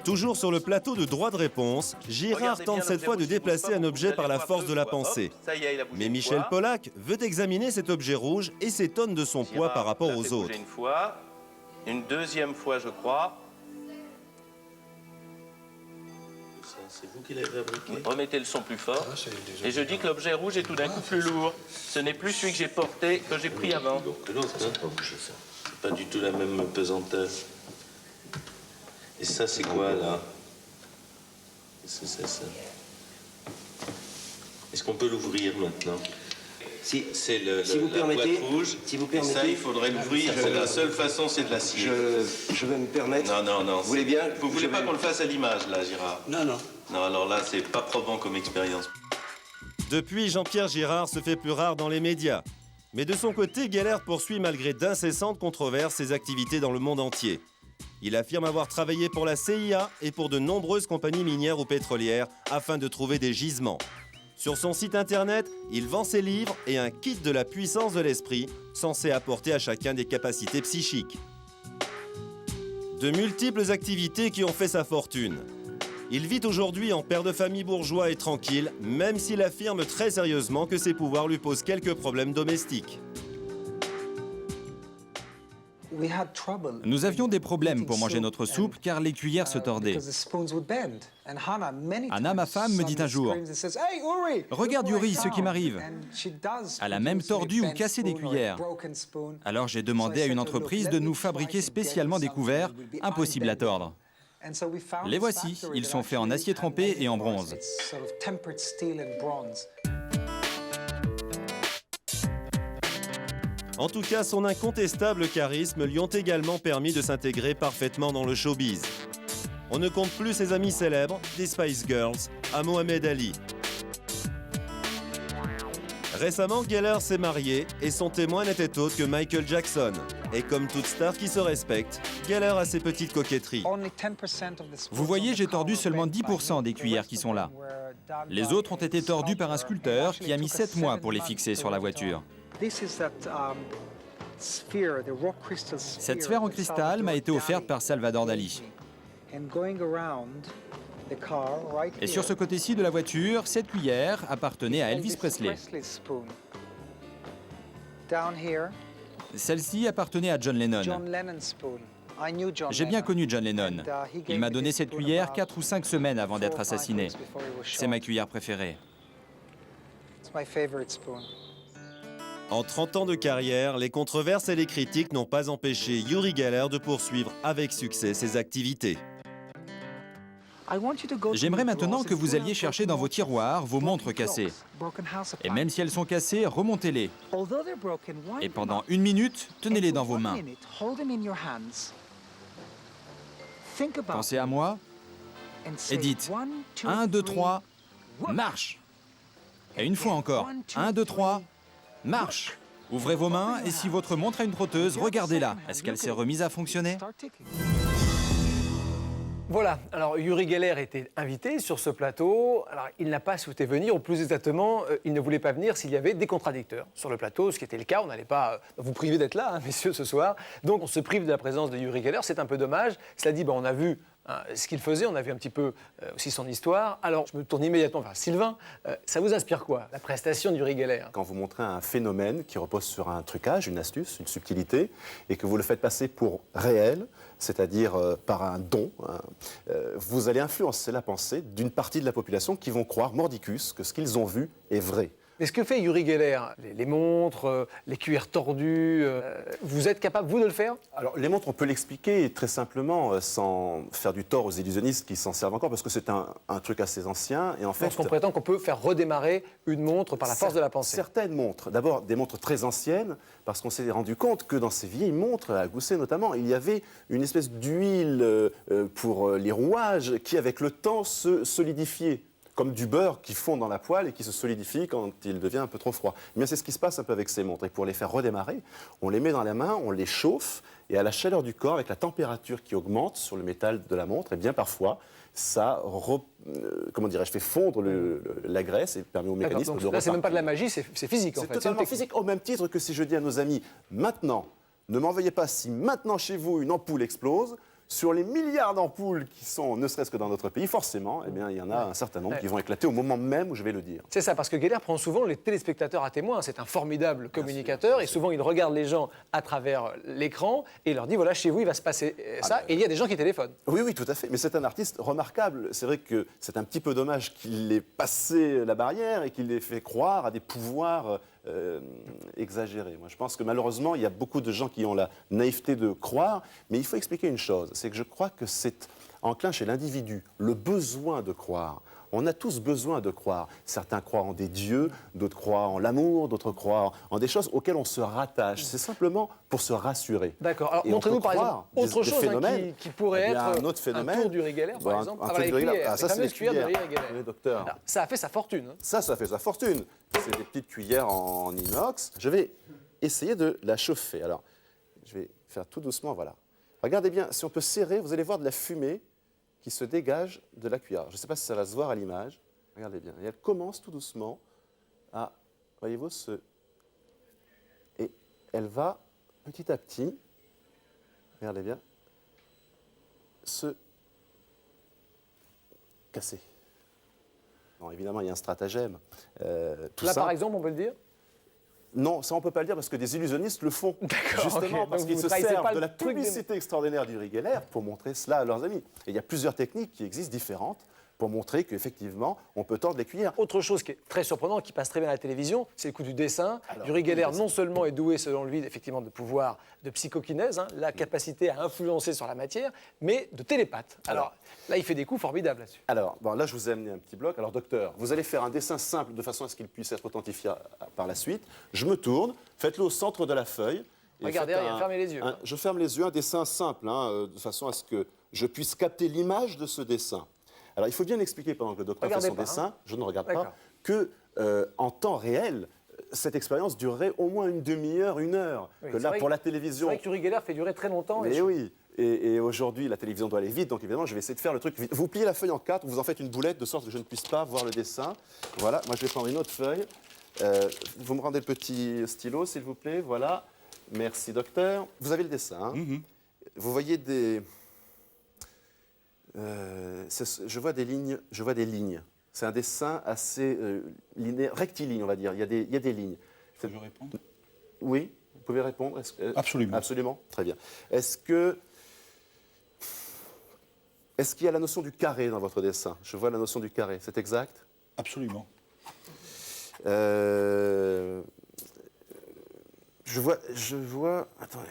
Toujours sur le plateau de Droit de réponse, Girard tente cette fois de déplacer un objet par la force de la pensée. Mais Michel Pollack veut examiner cet objet rouge et s'étonne de son poids par rapport aux autres. Une fois, une deuxième fois, je crois. C'est vous qui l'avez fabriqué. Remettez le son plus fort. Et je dis que l'objet rouge est tout d'un coup plus lourd. Ce n'est plus celui que j'ai porté, que j'ai pris avant. Donc l'autre, hein, c'est pas du tout la même pesanteur. Et ça, c'est quoi, là? Qu'est-ce que c'est, ça? Est-ce qu'on peut l'ouvrir, maintenant? Si, c'est si vous la permettez, boîte rouge. Si vous Et permettez, ça, il faudrait l'ouvrir. C'est la seule façon, c'est de l'acier. Je vais me permettre. Non. Vous voulez bien? Vous voulez pas qu'on le fasse à l'image, là, Girard? Non. Non, alors là, c'est pas probant comme expérience. Depuis, Jean-Pierre Girard se fait plus rare dans les médias. Mais de son côté, Geller poursuit malgré d'incessantes controverses ses activités dans le monde entier. Il affirme avoir travaillé pour la CIA et pour de nombreuses compagnies minières ou pétrolières afin de trouver des gisements. Sur son site internet, il vend ses livres et un kit de la puissance de l'esprit censé apporter à chacun des capacités psychiques. De multiples activités qui ont fait sa fortune. Il vit aujourd'hui en père de famille bourgeois et tranquille, même s'il affirme très sérieusement que ses pouvoirs lui posent quelques problèmes domestiques. Nous avions des problèmes pour manger notre soupe car les cuillères se tordaient. Anna, ma femme, me dit un jour « Regarde Yuri, ce qui m'arrive !» Elle a même tordu ou cassé des cuillères. Alors j'ai demandé à une entreprise de nous fabriquer spécialement des couverts, impossibles à tordre. Les voici, ils sont faits en acier trempé et en bronze. En tout cas, son incontestable charisme lui ont également permis de s'intégrer parfaitement dans le showbiz. On ne compte plus ses amis célèbres, des Spice Girls, à Mohamed Ali. Récemment, Geller s'est marié et son témoin n'était autre que Michael Jackson. Et comme toute star qui se respecte, Geller a ses petites coquetteries. Vous voyez, j'ai tordu seulement 10% des cuillères qui sont là. Les autres ont été tordues par un sculpteur qui a mis 7 mois pour les fixer sur la voiture. Cette sphère en cristal m'a été offerte par Salvador Dali. Et sur ce côté-ci de la voiture, cette cuillère appartenait à Elvis Presley. Celle-ci appartenait à John Lennon. J'ai bien connu John Lennon. Il m'a donné cette cuillère 4 ou 5 semaines avant d'être assassiné. C'est ma cuillère préférée. En 30 ans de carrière, les controverses et les critiques n'ont pas empêché Uri Geller de poursuivre avec succès ses activités. J'aimerais maintenant que vous alliez chercher dans vos tiroirs vos montres cassées. Et même si elles sont cassées, remontez-les. Et pendant 1 minute, tenez-les dans vos mains. Pensez à moi et dites 1, 2, 3, marche. Et une fois encore, 1, 2, 3, marche. Ouvrez vos mains et si votre montre a une trotteuse, regardez-la. Est-ce qu'elle s'est remise à fonctionner ? Voilà, alors Uri Geller était invité sur ce plateau. Alors il n'a pas souhaité venir, ou plus exactement, il ne voulait pas venir s'il y avait des contradicteurs sur le plateau, ce qui était le cas. On n'allait pas vous priver d'être là, hein, messieurs, ce soir. Donc on se prive de la présence de Uri Geller, c'est un peu dommage. Cela dit, on a vu ce qu'il faisait, on a vu un petit peu aussi son histoire. Alors je me tourne immédiatement vers Sylvain. Ça vous inspire quoi, la prestation d'Uri Geller ? Quand vous montrez un phénomène qui repose sur un trucage, une astuce, une subtilité, et que vous le faites passer pour réel, c'est-à-dire par un don, vous allez influencer la pensée d'une partie de la population qui vont croire mordicus que ce qu'ils ont vu est vrai. Mais ce que fait Uri Geller, les montres, les cuirs tordus, vous êtes capable, vous, de le faire ? Alors, les montres, on peut l'expliquer très simplement, sans faire du tort aux illusionnistes qui s'en servent encore, parce que c'est un truc assez ancien. Et en fait, parce qu'on prétend qu'on peut faire redémarrer une montre par la force de la pensée. Certaines montres, d'abord des montres très anciennes, parce qu'on s'est rendu compte que dans ces vieilles montres, à Gousset notamment, il y avait une espèce d'huile pour les rouages qui, avec le temps, se solidifiait. Comme du beurre qui fond dans la poêle et qui se solidifie quand il devient un peu trop froid. Mais c'est ce qui se passe un peu avec ces montres. Et pour les faire redémarrer, on les met dans la main, on les chauffe, et à la chaleur du corps, avec la température qui augmente sur le métal de la montre, et bien parfois, ça fait fondre la graisse et permet au mécanisme de repartir. Là, c'est même pas de la magie, c'est physique en fait. C'est totalement physique, au même titre que si je dis à nos amis, maintenant, ne m'envoyez pas si maintenant chez vous une ampoule explose. Sur les milliards d'ampoules qui sont, ne serait-ce que dans notre pays, forcément, il y en a un certain nombre qui vont éclater au moment même où je vais le dire. C'est ça, parce que Geller prend souvent les téléspectateurs à témoin. C'est un formidable communicateur et souvent il regarde les gens à travers l'écran et il leur dit voilà, chez vous, il va se passer ça. Et il y a des gens qui téléphonent. Oui, tout à fait. Mais c'est un artiste remarquable. C'est vrai que c'est un petit peu dommage qu'il ait passé la barrière et qu'il ait fait croire à des pouvoirs exagéré. Moi, je pense que malheureusement, il y a beaucoup de gens qui ont la naïveté de croire, mais il faut expliquer une chose, c'est que je crois que c'est enclin chez l'individu, le besoin de croire. On a tous besoin de croire. Certains croient en des dieux, d'autres croient en l'amour, d'autres croient en des choses auxquelles on se rattache. C'est simplement pour se rassurer. D'accord. Alors, montrez-nous par exemple autre chose qui pourrait être un autre phénomène. Un tour d'Uri Geller, par exemple. Ça, c'est les cuillères de Uri Geller. Oui, docteur. Alors, ça a fait sa fortune. Hein. Ça fait sa fortune. C'est des petites cuillères en inox. Je vais essayer de la chauffer. Alors, je vais faire tout doucement, voilà. Regardez bien, si on peut serrer, vous allez voir de la fumée qui se dégage de la cuillère. Je ne sais pas si ça va se voir à l'image. Regardez bien. Et elle commence tout doucement à, voyez-vous, et elle va petit à petit, regardez bien, se casser. Bon, évidemment, il y a un stratagème. Là, par exemple, on peut le dire ? Non, ça on ne peut pas le dire parce que des illusionnistes le font. Justement, parce qu'ils se servent de la publicité extraordinaire d'Uri Geller pour montrer cela à leurs amis. Et il y a plusieurs techniques qui existent différentes pour montrer qu'effectivement, on peut tordre les cuillères. Autre chose qui est très surprenante, qui passe très bien à la télévision, c'est le coup du dessin. Uri Geller, non seulement est doué, selon lui, effectivement, de pouvoir de psychokinèse, la capacité à influencer sur la matière, mais de télépathe. Alors là, il fait des coups formidables là-dessus. Alors, là, je vous ai amené un petit bloc. Alors, docteur, vous allez faire un dessin simple de façon à ce qu'il puisse être authentifié par la suite. Je me tourne, faites-le au centre de la feuille. Regardez, fermez les yeux. Je ferme les yeux, un dessin simple, de façon à ce que je puisse capter l'image de ce dessin. Alors, il faut bien expliquer pendant que le docteur fait son dessin, je ne regarde pas, que en temps réel, cette expérience durerait au moins une demi-heure, 1 heure. Oui, que là, pour la télévision... C'est vrai qu'Uri Geller fait durer très longtemps. Mais oui. Et aujourd'hui, la télévision doit aller vite, donc évidemment, je vais essayer de faire le truc vite. Vous pliez la feuille en 4, vous en faites une boulette, de sorte que je ne puisse pas voir le dessin. Voilà, moi je vais prendre une autre feuille. Vous me rendez le petit stylo, s'il vous plaît, voilà. Merci, docteur. Vous avez le dessin, hein. Vous voyez des... je vois des lignes. C'est un dessin assez linéaire, rectiligne, on va dire. Il y a des lignes. Faut que je réponde ? Oui, vous pouvez répondre. Absolument. Absolument, très bien. Est-ce qu'il y a la notion du carré dans votre dessin ? Je vois la notion du carré, c'est exact ? Absolument. Je vois... Attendez.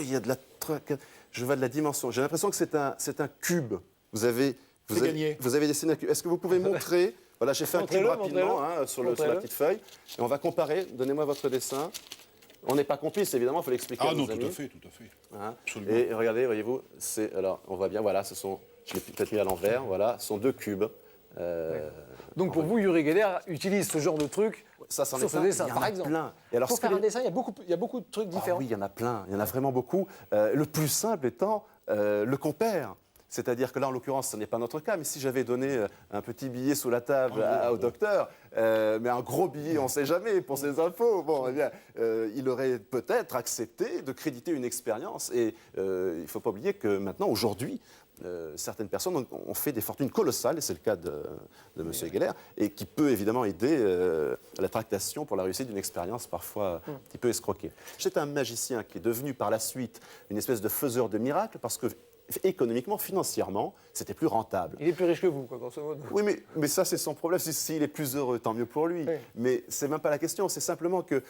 Il y a de la... Je vois de la dimension. J'ai l'impression que c'est un cube. Vous avez dessiné un cube. Est-ce que vous pouvez montrer... Voilà, j'ai fait un cube rapidement sur la petite feuille. Et on va comparer. Donnez-moi votre dessin. On n'est pas complices, évidemment, il faut l'expliquer à nos amis. Tout à fait, tout à fait. Hein. Et regardez, voyez-vous, alors on voit bien, voilà, je l'ai peut-être mis à l'envers, voilà, ce sont 2 cubes. Donc pour vous, Uri Geller utilise ce genre de truc sur ce dessin, par exemple. Plein. Et alors, pour faire un dessin, il y a beaucoup de trucs différents. Oui, il y en a plein, il y en a vraiment beaucoup. Le plus simple étant le compère. C'est-à-dire que là, en l'occurrence, ce n'est pas notre cas, mais si j'avais donné un petit billet sous la table au docteur, mais un gros billet, on ne sait jamais, pour ses infos, bon, eh bien, il aurait peut-être accepté de créditer une expérience. Et il ne faut pas oublier que maintenant, aujourd'hui, certaines personnes ont fait des fortunes colossales, et c'est le cas de M. Geller, et qui peut évidemment aider à la tractation pour la réussite d'une expérience parfois un petit peu escroquée. C'est un magicien qui est devenu par la suite une espèce de faiseur de miracles, parce que économiquement, financièrement, c'était plus rentable. Il est plus riche que vous, quoi, grosso modo. Oui, mais ça, c'est son problème. S'il est plus heureux, tant mieux pour lui. Oui. Mais c'est même pas la question. C'est simplement que,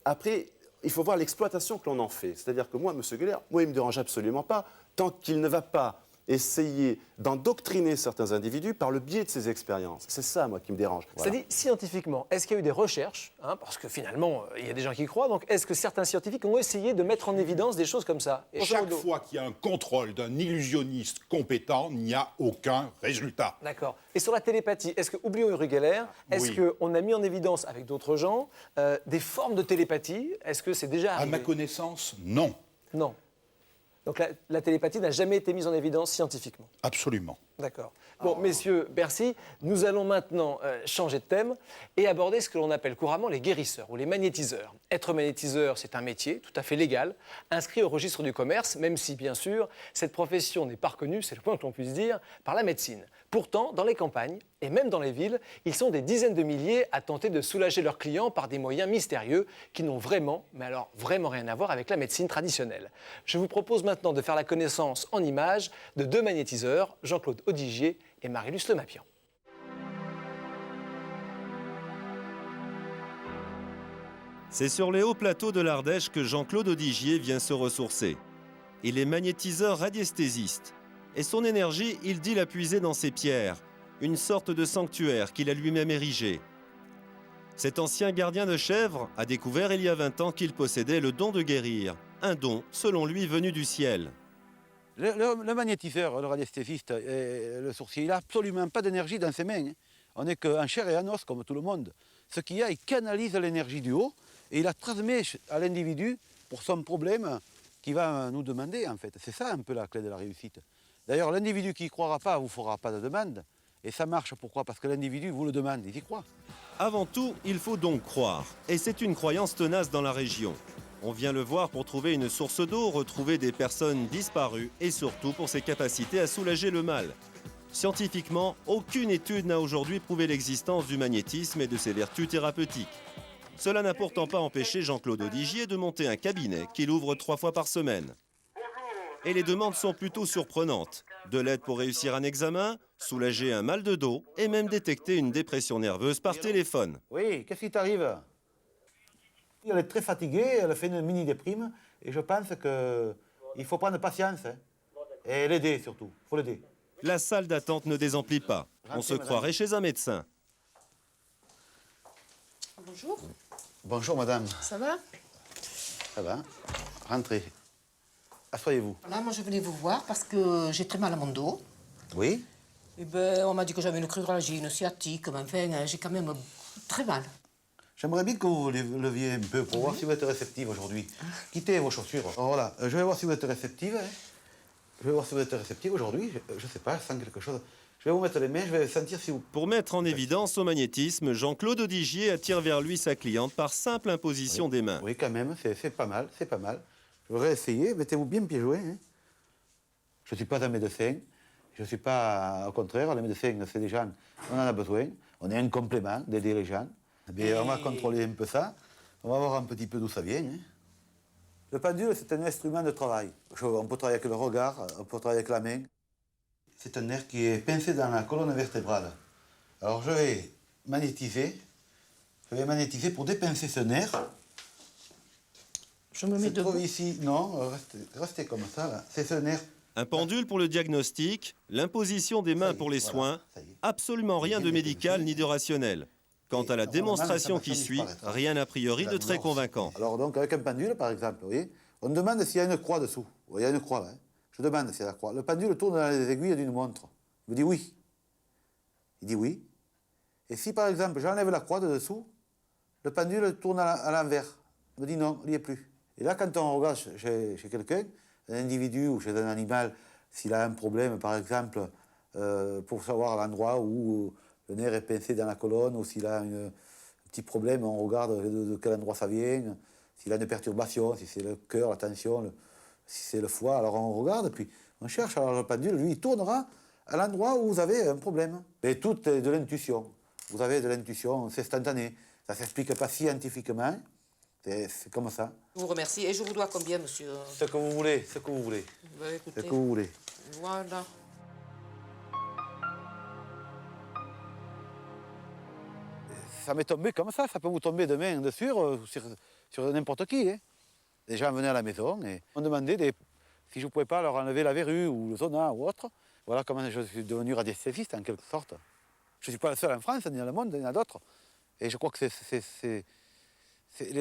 après, il faut voir l'exploitation que l'on en fait. C'est-à-dire que moi, M. Geller, il ne me dérange absolument pas tant qu'il ne va pas essayer d'endoctriner certains individus par le biais de ses expériences. C'est ça, moi, qui me dérange. Voilà. C'est-à-dire, scientifiquement, est-ce qu'il y a eu des recherches, parce que finalement, il y a des gens qui y croient, donc est-ce que certains scientifiques ont essayé de mettre en évidence des choses comme ça? Et chaque fois qu'il y a un contrôle d'un illusionniste compétent, il n'y a aucun résultat. D'accord. Et sur la télépathie, est-ce que, oublions Uri Geller, est-ce qu'on a mis en évidence avec d'autres gens des formes de télépathie? Est-ce que c'est déjà arrivé? À ma connaissance, non. Non. Donc la télépathie n'a jamais été mise en évidence scientifiquement. Absolument. D'accord. Bon, messieurs, Bercy, nous allons maintenant changer de thème et aborder ce que l'on appelle couramment les guérisseurs ou les magnétiseurs. Être magnétiseur, c'est un métier tout à fait légal, inscrit au registre du commerce, même si, bien sûr, cette profession n'est pas reconnue, c'est le point que l'on puisse dire, par la médecine. Pourtant, dans les campagnes et même dans les villes, ils sont des dizaines de milliers à tenter de soulager leurs clients par des moyens mystérieux qui n'ont vraiment, mais alors vraiment rien à voir avec la médecine traditionnelle. Je vous propose maintenant de faire la connaissance en images de 2 magnétiseurs, Jean-Claude Odigier et Marie-Luce Lemapian. C'est sur les hauts plateaux de l'Ardèche que Jean-Claude Odigier vient se ressourcer. Il est magnétiseur radiesthésiste. Et son énergie, il dit la puiser dans ses pierres, une sorte de sanctuaire qu'il a lui-même érigé. Cet ancien gardien de chèvres a découvert il y a 20 ans qu'il possédait le don de guérir, un don, selon lui, venu du ciel. Le magnétiseur, le radiesthésiste, le sourcier, il n'a absolument pas d'énergie dans ses mains. On n'est qu'en chair et en os, comme tout le monde. Ce qu'il y a, il canalise l'énergie du haut et il la transmet à l'individu pour son problème qu'il va nous demander, en fait. C'est ça un peu la clé de la réussite. D'ailleurs, l'individu qui n'y croira pas ne vous fera pas de demande. Et ça marche, pourquoi? Parce que l'individu vous le demande, il y croit. Avant tout, il faut donc croire. Et c'est une croyance tenace dans la région. On vient le voir pour trouver une source d'eau, retrouver des personnes disparues et surtout pour ses capacités à soulager le mal. Scientifiquement, aucune étude n'a aujourd'hui prouvé l'existence du magnétisme et de ses vertus thérapeutiques. Cela n'a pourtant pas empêché Jean-Claude Odigier de monter un cabinet qu'il ouvre 3 fois par semaine. Et les demandes sont plutôt surprenantes. De l'aide pour réussir un examen, soulager un mal de dos et même détecter une dépression nerveuse par téléphone. Oui, qu'est-ce qui t'arrive? Elle est très fatiguée, elle fait une mini-déprime et je pense qu'il faut prendre patience et l'aider surtout, il faut l'aider. La salle d'attente ne désemplit pas. On se croirait chez un médecin. Bonjour. Bonjour madame. Ça va? Ça va. Rentrez. Asseyez-vous. Voilà, moi je venais vous voir parce que j'ai très mal à mon dos. Oui? Et ben, on m'a dit que j'avais une cruralgie, une sciatique, mais enfin, j'ai quand même très mal. J'aimerais bien que vous vous leviez un peu pour voir si vous êtes réceptive aujourd'hui. Quittez vos chaussures. Alors voilà, je vais voir si vous êtes réceptive. Je vais voir si vous êtes réceptive aujourd'hui. Je ne sais pas, je sens quelque chose. Je vais vous mettre les mains, je vais sentir si vous... Pour mettre en évidence son magnétisme, Jean-Claude Odigier attire vers lui sa cliente par simple imposition des mains. Oui, quand même, c'est pas mal, c'est pas mal. Je voudrais essayer, mettez-vous bien pieds joints. Hein. Je ne suis pas un médecin, je ne suis pas... Au contraire, les médecins, c'est des gens, on en a besoin. On est un complément d'aider les gens. Mais on va contrôler un peu ça. On va voir un petit peu d'où ça vient. Hein. Le pendule, c'est un instrument de travail. On peut travailler avec le regard, on peut travailler avec la main. C'est un nerf qui est pincé dans la colonne vertébrale. Alors je vais magnétiser Je vais magnétiser pour dépincer ce nerf. Je me mets debout. Ici, non, restez comme ça, là. C'est ce nerf. Un pendule pour le diagnostic, l'imposition des mains pour les soins, absolument rien de médical ni de rationnel. Quant à la démonstration qui suit, rien a priori de très convaincant. Alors donc avec un pendule par exemple, vous voyez, on demande s'il y a une croix dessous. Vous voyez, il y a une croix là. Je demande s'il y a la croix. Le pendule tourne dans les aiguilles d'une montre. Il me dit oui. Il dit oui. Et si par exemple j'enlève la croix de dessous, le pendule tourne à l'envers. Il me dit non, il n'y est plus. Et là quand on regarde chez quelqu'un, un individu ou chez un animal, s'il a un problème par exemple, pour savoir l'endroit où le nerf est pincé dans la colonne, ou s'il a un petit problème, on regarde de quel endroit ça vient, s'il a une perturbation, si c'est le cœur, la tension, si c'est le foie, alors on regarde, puis on cherche. Alors le pendule, lui, il tournera à l'endroit où vous avez un problème. Et tout est de l'intuition. Vous avez de l'intuition, c'est instantané. Ça ne s'explique pas scientifiquement, c'est comme ça. Je vous remercie. Et je vous dois combien, monsieur? Ce que vous voulez, ce que vous voulez. Bah, écoutez, ce que vous voulez. Voilà. Ça m'est tombé comme ça peut vous tomber demain dessus sur n'importe qui. Hein. Les gens venaient à la maison et on demandait si je ne pouvais pas leur enlever la verrue ou le zona ou autre. Voilà comment je suis devenu radiesthésiste en quelque sorte. Je ne suis pas le seul en France, ni dans le monde, il y en a d'autres. Et je crois que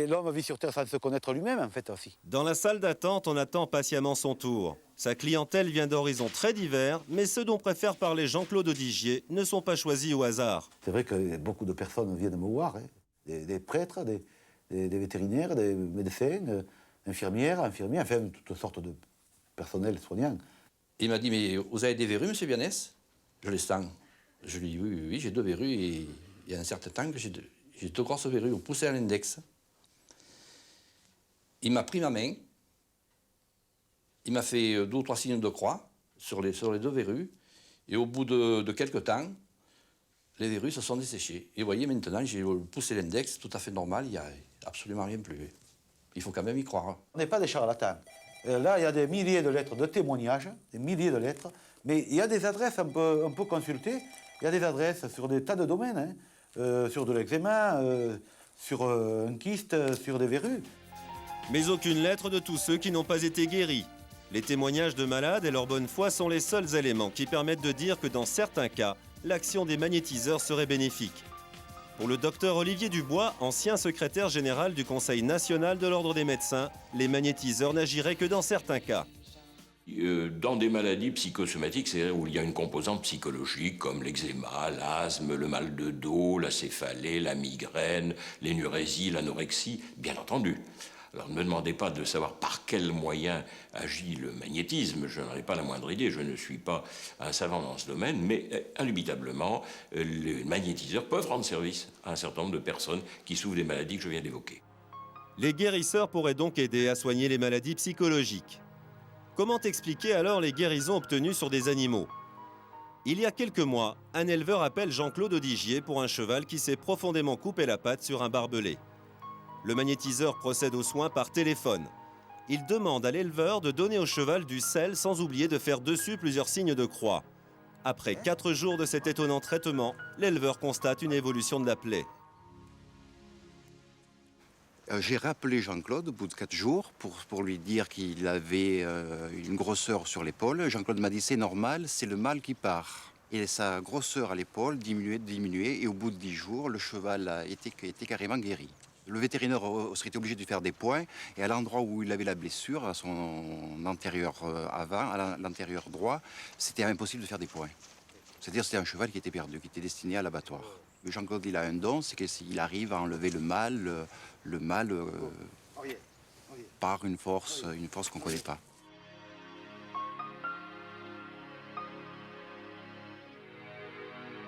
l'homme vit sur Terre sans se connaître lui-même, en fait, aussi. Dans la salle d'attente, on attend patiemment son tour. Sa clientèle vient d'horizons très divers, mais ceux dont préfère parler Jean-Claude Odigier ne sont pas choisis au hasard. C'est vrai que beaucoup de personnes viennent me voir, hein. Des prêtres, des vétérinaires, des médecins, infirmières, enfin toutes sortes de personnel soignant. Il m'a dit, mais vous avez des verrues, monsieur Bianès? Je les sens. Je lui ai dit, oui, j'ai 2 verrues et il y a un certain temps que j'ai 2 grosses verrues au pouce et à l'index. Il m'a pris ma main, il m'a fait 2 ou 3 signes de croix sur les 2 verrues, et au bout de quelques temps, les verrues se sont desséchées. Et vous voyez, maintenant, j'ai le pouce et l'index tout à fait normal, il n'y a absolument rien plus. Il faut quand même y croire. On n'est pas des charlatans. Là, il y a des milliers de lettres de témoignages, des milliers de lettres, mais il y a des adresses, on peut consulter, il y a des adresses sur des tas de domaines, hein, sur de l'eczéma, sur un kyste, sur des verrues. Mais aucune lettre de tous ceux qui n'ont pas été guéris. Les témoignages de malades et leur bonne foi sont les seuls éléments qui permettent de dire que dans certains cas, l'action des magnétiseurs serait bénéfique. Pour le docteur Olivier Dubois, ancien secrétaire général du Conseil national de l'Ordre des médecins, les magnétiseurs n'agiraient que dans certains cas. Dans des maladies psychosomatiques, c'est-à-dire où il y a une composante psychologique comme l'eczéma, l'asthme, le mal de dos, la céphalée, la migraine, l'énurésie, l'anorexie, bien entendu. Alors ne me demandez pas de savoir par quel moyen agit le magnétisme, je n'en ai pas la moindre idée, je ne suis pas un savant dans ce domaine, mais indubitablement, les magnétiseurs peuvent rendre service à un certain nombre de personnes qui souffrent des maladies que je viens d'évoquer. Les guérisseurs pourraient donc aider à soigner les maladies psychologiques. Comment expliquer alors les guérisons obtenues sur des animaux? Il y a quelques mois, un éleveur appelle Jean-Claude Odigier pour un cheval qui s'est profondément coupé la patte sur un barbelé. Le magnétiseur procède aux soins par téléphone. Il demande à l'éleveur de donner au cheval du sel sans oublier de faire dessus plusieurs signes de croix. Après 4 jours de cet étonnant traitement, l'éleveur constate une évolution de la plaie. J'ai rappelé Jean-Claude au bout de 4 jours pour lui dire qu'il avait une grosseur sur l'épaule. Jean-Claude m'a dit c'est normal, c'est le mal qui part. Et sa grosseur à l'épaule diminuait et au bout de 10 jours, le cheval était carrément guéri. Le vétérinaire serait obligé de faire des points et à l'endroit où il avait la blessure, à son antérieur avant, à l'antérieur droit, c'était impossible de faire des points. C'est-à-dire c'était un cheval qui était perdu, qui était destiné à l'abattoir. Mais Jean-Claude, il a un don, c'est qu'il arrive à enlever le mal par une force qu'on ne connaît pas.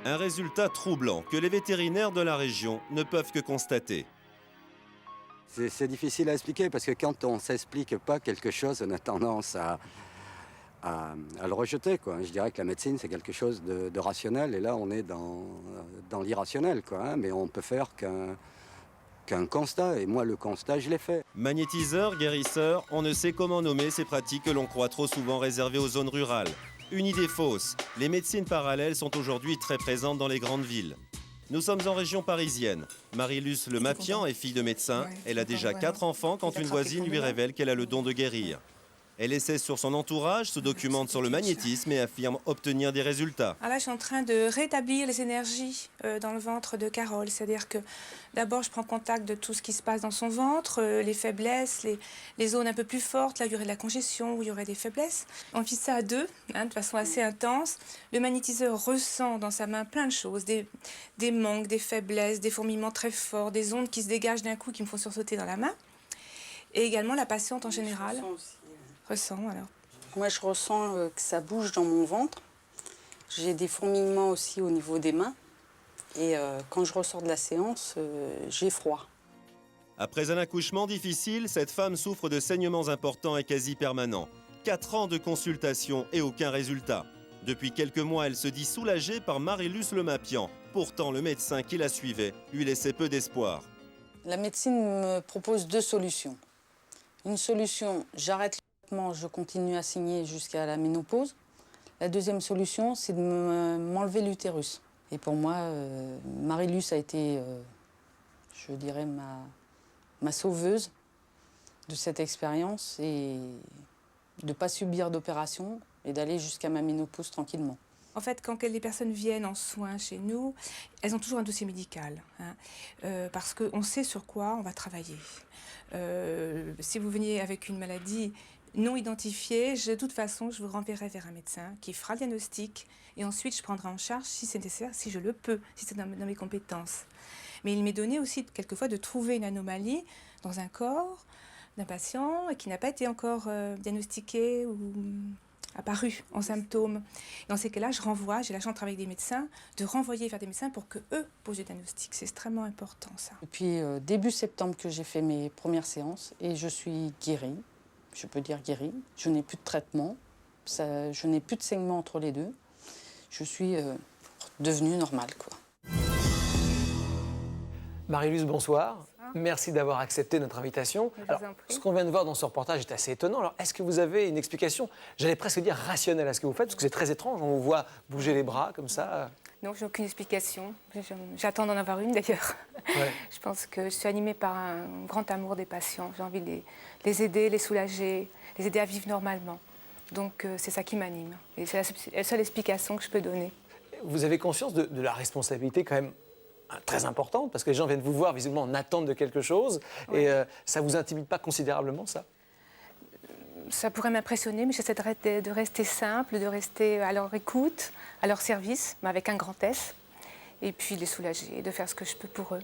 Un résultat troublant que les vétérinaires de la région ne peuvent que constater. C'est difficile à expliquer parce que quand on ne s'explique pas quelque chose, on a tendance à le rejeter, quoi. Je dirais que la médecine, c'est quelque chose de rationnel et là, on est dans l'irrationnel, quoi, hein. Mais on peut faire qu'un constat et moi, le constat, je l'ai fait. Magnétiseur, guérisseur, on ne sait comment nommer ces pratiques que l'on croit trop souvent réservées aux zones rurales. Une idée fausse, les médecines parallèles sont aujourd'hui très présentes dans les grandes villes. Nous sommes en région parisienne. Marie-Luce Lemapian est fille de médecin. Elle a déjà 4 enfants quand une voisine lui révèle qu'elle a le don de guérir. Elle essaie sur son entourage, se documente sur le magnétisme et affirme obtenir des résultats. Alors là, je suis en train de rétablir les énergies dans le ventre de Carole. C'est-à-dire que d'abord, je prends contact de tout ce qui se passe dans son ventre, les faiblesses, les zones un peu plus fortes. Là, il y aurait de la congestion, où il y aurait des faiblesses. On vit ça à 2, de façon assez intense. Le magnétiseur ressent dans sa main plein de choses, des manques, des faiblesses, des fourmillements très forts, des ondes qui se dégagent d'un coup qui me font sursauter dans la main. Et également la patiente en général. Alors. Moi, je ressens que ça bouge dans mon ventre. J'ai des fourmillements aussi au niveau des mains. Et quand je ressors de la séance, j'ai froid. Après un accouchement difficile, cette femme souffre de saignements importants et quasi permanents. 4 ans de consultation et aucun résultat. Depuis quelques mois, elle se dit soulagée par Marie-Luce Lemapian. Pourtant, le médecin qui la suivait lui laissait peu d'espoir. La médecine me propose 2 solutions. Une solution, j'arrête je continue à saigner jusqu'à la ménopause. La deuxième solution, c'est de m'enlever l'utérus. Et pour moi, Marie-Luce a été, je dirais, ma sauveuse de cette expérience et de ne pas subir d'opération et d'aller jusqu'à ma ménopause tranquillement. En fait, quand les personnes viennent en soins chez nous, elles ont toujours un dossier médical, parce qu'on sait sur quoi on va travailler. Si vous veniez avec une maladie non identifiée, de toute façon, je vous renverrai vers un médecin qui fera le diagnostic et ensuite je prendrai en charge si c'est nécessaire, si je le peux, si c'est dans mes compétences. Mais il m'est donné aussi quelquefois de trouver une anomalie dans un corps d'un patient qui n'a pas été encore diagnostiqué ou apparu en symptômes. Dans ces cas-là, je renvoie, j'ai la chance de travailler avec des médecins, de renvoyer vers des médecins pour qu'eux posent le diagnostic. C'est extrêmement important, ça. Depuis début septembre que j'ai fait mes premières séances et je suis guérie. Je peux dire guérie. Je n'ai plus de traitement. Je n'ai plus de saignement entre les deux. Je suis devenue normale, quoi. Marie-Luce, bonsoir. Merci d'avoir accepté notre invitation. Alors, ce qu'on vient de voir dans ce reportage est assez étonnant. Alors, est-ce que vous avez une explication, j'allais presque dire rationnelle à ce que vous faites, parce que c'est très étrange, on vous voit bouger les bras comme ça. Non, j'ai aucune explication. J'attends d'en avoir une d'ailleurs. Ouais. Je pense que je suis animée par un grand amour des patients. J'ai envie de les aider, les soulager, les aider à vivre normalement. Donc c'est ça qui m'anime. Et c'est la seule explication que je peux donner. Vous avez conscience de la responsabilité quand même très importante, parce que les gens viennent vous voir visiblement en attente de quelque chose. Ouais. Et ça ne vous intimide pas considérablement, ça ? Ça pourrait m'impressionner, mais j'essaie de rester simple, de rester à leur écoute, à leur service, mais avec un grand S, et puis les soulager, de faire ce que je peux pour eux.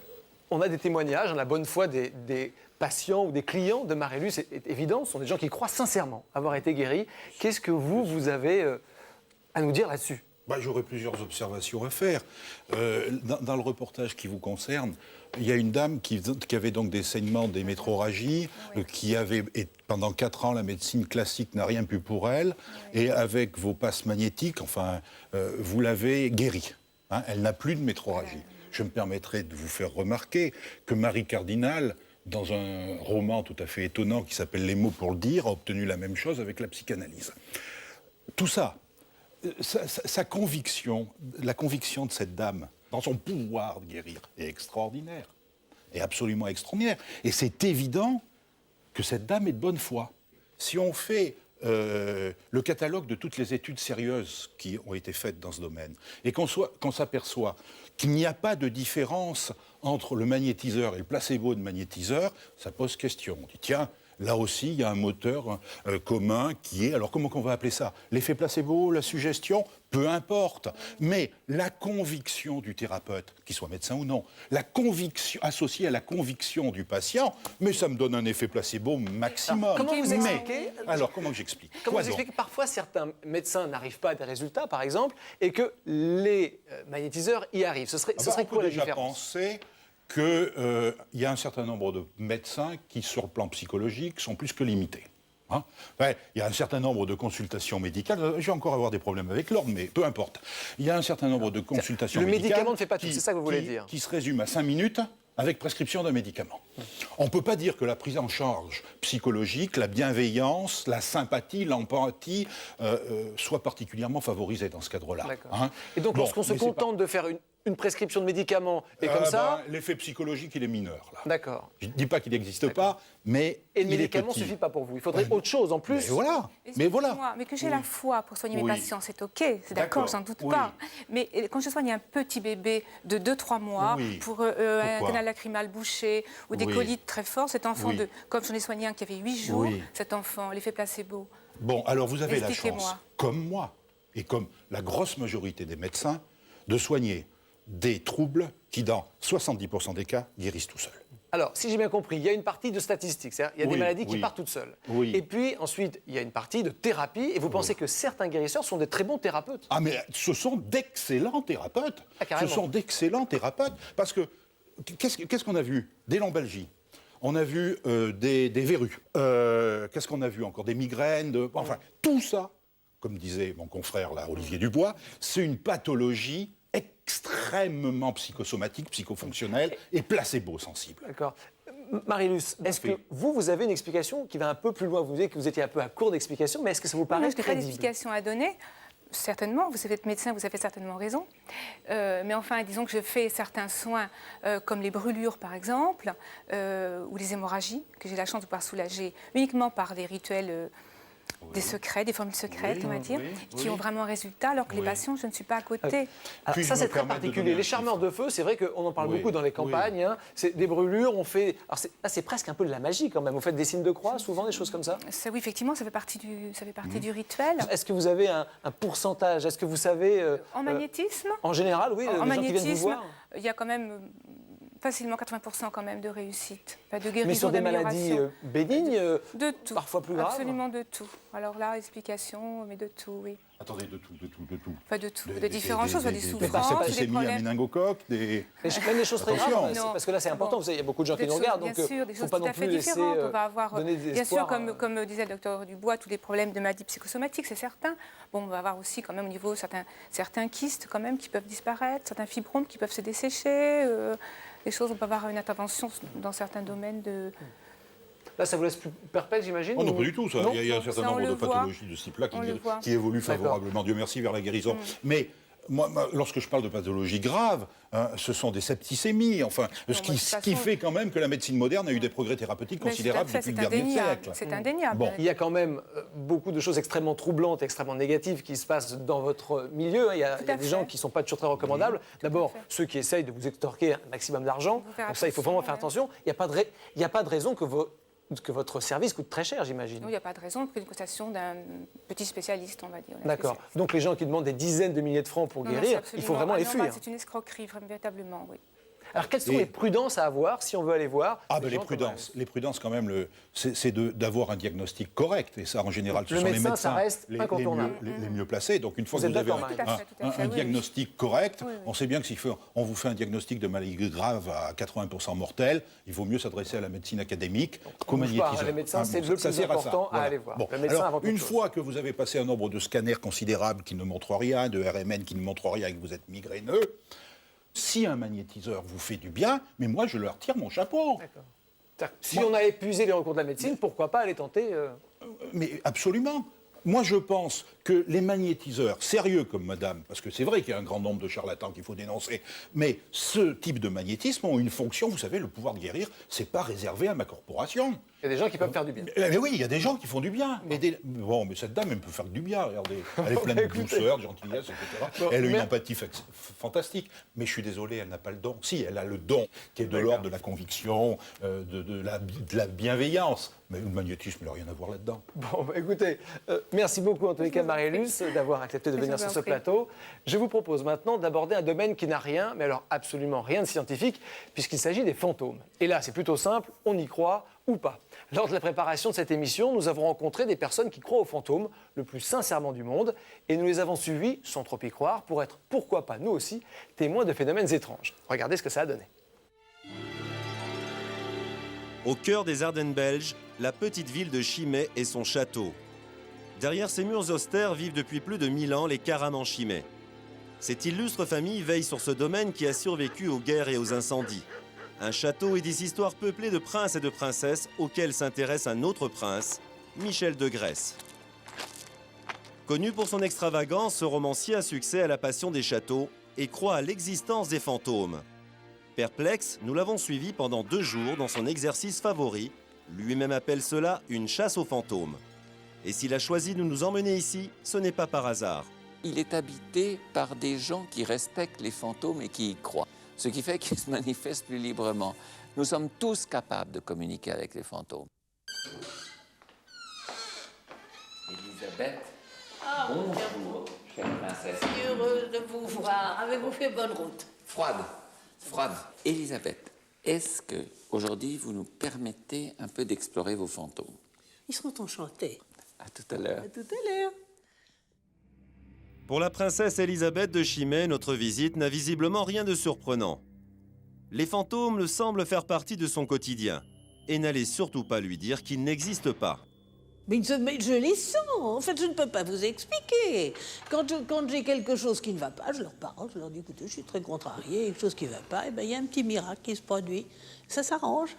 On a des témoignages, la bonne foi des patients ou des clients de Marie-Luce est évident. Ce sont des gens qui croient sincèrement avoir été guéris. Qu'est-ce que vous avez à nous dire là-dessus ? J'aurais plusieurs observations à faire. Dans le reportage qui vous concerne, il y a une dame qui avait donc des saignements, des métrorragies, qui avait, et pendant 4 ans, la médecine classique n'a rien pu pour elle, et avec vos passes magnétiques, vous l'avez guérie. Hein, elle n'a plus de métrorragie. Je me permettrai de vous faire remarquer que Marie Cardinal, dans un roman tout à fait étonnant qui s'appelle Les mots pour le dire, a obtenu la même chose avec la psychanalyse. Tout ça, sa conviction, la conviction de cette dame dans son pouvoir de guérir est extraordinaire, est absolument extraordinaire. Et c'est évident que cette dame est de bonne foi. Si on fait le catalogue de toutes les études sérieuses qui ont été faites dans ce domaine et qu'on s'aperçoit qu'il n'y a pas de différence entre le magnétiseur et le placebo de magnétiseur, ça pose question. On dit tiens, là aussi, il y a un moteur commun qui est... Alors, comment on va appeler ça ? L'effet placebo, la suggestion ? Peu importe. Mais la conviction du thérapeute, qu'il soit médecin ou non, la conviction associée à la conviction du patient, mais ça me donne un effet placebo maximum. Alors, comment vous expliquez ? Alors, comment j'explique ? Comment vous expliquez que parfois, certains médecins n'arrivent pas à des résultats, par exemple, et que les magnétiseurs y arrivent ? Ce serait quoi la différence ? Qu'il y a un certain nombre de médecins qui, sur le plan psychologique, sont plus que limités. Hein, il y a un certain nombre de consultations médicales. Je vais encore avoir des problèmes avec l'ordre, mais peu importe. Il y a un certain nombre de consultations médicales... Le médicament ne fait pas tout, c'est ça que vous voulez dire. Qui se résume à 5 minutes avec prescription d'un médicament. On ne peut pas dire que la prise en charge psychologique, la bienveillance, la sympathie, l'empathie soit particulièrement favorisée dans ce cadre-là. Hein. Et donc, lorsqu'on se contente de faire une prescription de médicaments et comme ça... L'effet psychologique, il est mineur, là. D'accord. Je ne dis pas qu'il n'existe pas, mais et le il est médicament ne petit. suffit pas pour vous. Il faudrait autre chose en plus. Mais voilà. Mais que j'ai la foi pour soigner mes patients, c'est OK, c'est d'accord, j'en doute pas. Mais quand je soigne un petit bébé de 2-3 mois pour un canal lacrymal bouché ou des colites très forts, cet enfant, comme j'en ai soigné un qui avait 8 jours, cet enfant, l'effet placebo. Bon, alors vous avez la chance, comme moi, et comme la grosse majorité des médecins, de soigner des troubles qui, dans 70% des cas, guérissent tout seuls. Alors, si j'ai bien compris, il y a une partie de statistiques, c'est-à-dire il y a des maladies qui partent toutes seules. Et puis, ensuite, il y a une partie de thérapie, et vous pensez que certains guérisseurs sont des très bons thérapeutes? Ah, mais ce sont d'excellents thérapeutes. Carrément. Ce sont d'excellents thérapeutes, parce que, qu'est-ce qu'on a vu? Des lombalgies. On a vu des verrues. Qu'est-ce qu'on a vu encore? Des migraines, enfin, tout ça, comme disait mon confrère là, Olivier Dubois, c'est une pathologie extrêmement psychosomatique, psychofonctionnelle et placebo-sensible. D'accord. Marie-Luce, est-ce que vous avez une explication qui va un peu plus loin? Vous disiez que vous étiez un peu à court d'explications, mais est-ce que ça vous paraît crédible? Je n'ai pas d'explication à donner. Certainement, vous êtes médecin, vous avez certainement raison. Mais enfin, disons que je fais certains soins, comme les brûlures par exemple, ou les hémorragies, que j'ai la chance de pouvoir soulager uniquement par des rituels, des secrets, des formules secrètes, on va dire, qui ont vraiment un résultat, alors que les patients, je ne suis pas à côté. Alors, ça, c'est très particulier. Les charmeurs de feu, c'est vrai qu'on en parle beaucoup dans les campagnes. Hein. C'est des brûlures, on fait... Alors, c'est presque un peu de la magie quand même. Vous faites des signes de croix, souvent, des choses comme ça? Oui, effectivement, ça fait partie du rituel. Est-ce que vous avez un pourcentage? Est-ce que vous savez... en magnétisme? En général, oui, en les gens qui viennent vous voir. Il y a quand même... facilement 80% quand même de réussite, de guérison, mais sur des maladies bénignes, de tout, parfois plus graves. Absolument de tout. Alors là, explication, mais de tout, oui. Attendez, de tout. Pas de tout, de différentes choses, des souffrances, des problèmes. À méningocoque, même des choses très graves, parce que là c'est important, il y a beaucoup de gens qui nous regardent, donc il ne faut pas non plus laisser on va avoir, bien sûr, comme disait le docteur Dubois, tous les problèmes de maladies psychosomatiques, c'est certain. Bon, on va avoir aussi quand même au niveau certains kystes quand même qui peuvent disparaître, certains fibromes qui peuvent se dessécher, des choses, on peut avoir une intervention dans certains domaines de... Là, ça vous laisse plus perplexe, j'imagine? Oh non, pas du tout. Il y a un certain nombre de pathologies de ce type-là qui évoluent favorablement, Dieu merci, vers la guérison. Mais moi, lorsque je parle de pathologies graves, ce sont des septicémies. Enfin, ce qui fait quand même que la médecine moderne a eu des progrès thérapeutiques considérables depuis le dernier siècle. C'est indéniable. Bon. Il y a quand même beaucoup de choses extrêmement troublantes, extrêmement négatives qui se passent dans votre milieu. Il y a des gens qui ne sont pas toujours très recommandables. D'abord, ceux qui essayent de vous extorquer un maximum d'argent. Donc ça, il faut vraiment faire attention. Il n'y a pas de raison que votre service coûte très cher, j'imagine. Il n'y a pas de raison pour une cotation d'un petit spécialiste, on va dire. D'accord. Donc les gens qui demandent des dizaines de milliers de francs pour guérir, il faut vraiment les fuir. C'est une escroquerie, véritablement, oui. Alors, quelles sont les prudences à avoir si on veut aller voir? Les prudences, quand même, c'est d'avoir un diagnostic correct. Et ça, en général, ce sont les médecins ça reste incontournable. les mieux placés. Donc, une fois que vous avez un diagnostic correct, on sait bien que si on vous fait un diagnostic de maladie grave à 80% mortel, il vaut mieux s'adresser à la médecine académique qu'au magnétiseur. Les médecins, c'est le plus important à aller voir. Alors, une fois que vous avez passé un nombre de scanners considérables qui ne montrent rien, de RMN qui ne montrent rien et que vous êtes migraineux, si un magnétiseur vous fait du bien, mais moi, je leur tire mon chapeau. Si on a épuisé les recours de la médecine, pourquoi pas aller tenter Mais absolument. Moi, je pense que les magnétiseurs, sérieux comme madame, parce que c'est vrai qu'il y a un grand nombre de charlatans qu'il faut dénoncer, mais ce type de magnétisme ont une fonction, vous savez, le pouvoir de guérir, c'est pas réservé à ma corporation. Il y a des gens qui peuvent faire du bien. Mais oui, il y a des gens qui font du bien. Mais cette dame, elle peut faire du bien, regardez. Elle est pleine de douceur, de gentillesse, etc. Elle a une empathie fantastique. Mais je suis désolé, elle n'a pas le don. Si, elle a le don qui est de l'ordre de la conviction, de la bienveillance. Mais le magnétisme, il n'a rien à voir là-dedans. Bon, écoutez, merci beaucoup en tous les cas, Marie-Luce, d'avoir accepté de venir sur ce plateau. Je vous propose maintenant d'aborder un domaine qui n'a rien, mais alors absolument rien de scientifique, puisqu'il s'agit des fantômes. Et là, c'est plutôt simple, on y croit ou pas. Lors de la préparation de cette émission, nous avons rencontré des personnes qui croient aux fantômes le plus sincèrement du monde, et nous les avons suivis, sans trop y croire, pour être, pourquoi pas nous aussi, témoins de phénomènes étranges. Regardez ce que ça a donné. Au cœur des Ardennes belges, la petite ville de Chimay et son château. Derrière ces murs austères vivent depuis plus de 1000 ans les Caraman-Chimay. Cette illustre famille veille sur ce domaine qui a survécu aux guerres et aux incendies. Un château et des histoires peuplées de princes et de princesses auxquelles s'intéresse un autre prince, Michel de Grèce. Connu pour son extravagance, ce romancier à succès a la passion des châteaux et croit à l'existence des fantômes. Perplexe, nous l'avons suivi pendant 2 jours dans son exercice favori. Lui-même appelle cela une chasse aux fantômes. Et s'il a choisi de nous emmener ici, ce n'est pas par hasard. Il est habité par des gens qui respectent les fantômes et qui y croient, ce qui fait qu'ils se manifestent plus librement. Nous sommes tous capables de communiquer avec les fantômes. Elisabeth, bonjour, chère princesse. Je suis heureuse de vous voir. Avez-vous fait bonne route? Froide. Elisabeth, est-ce que aujourd'hui vous nous permettez un peu d'explorer vos fantômes? Ils seront enchantés. À tout à l'heure. À tout à l'heure. Pour la princesse Elisabeth de Chimay, notre visite n'a visiblement rien de surprenant. Les fantômes le semblent faire partie de son quotidien. Et n'allez surtout pas lui dire qu'ils n'existent pas. Mais je les sens. En fait, je ne peux pas vous expliquer. Quand j'ai quelque chose qui ne va pas, je leur parle. Je leur dis, écoutez, je suis très contrariée, quelque chose qui ne va pas. Et bien, il y a un petit miracle qui se produit. Ça s'arrange.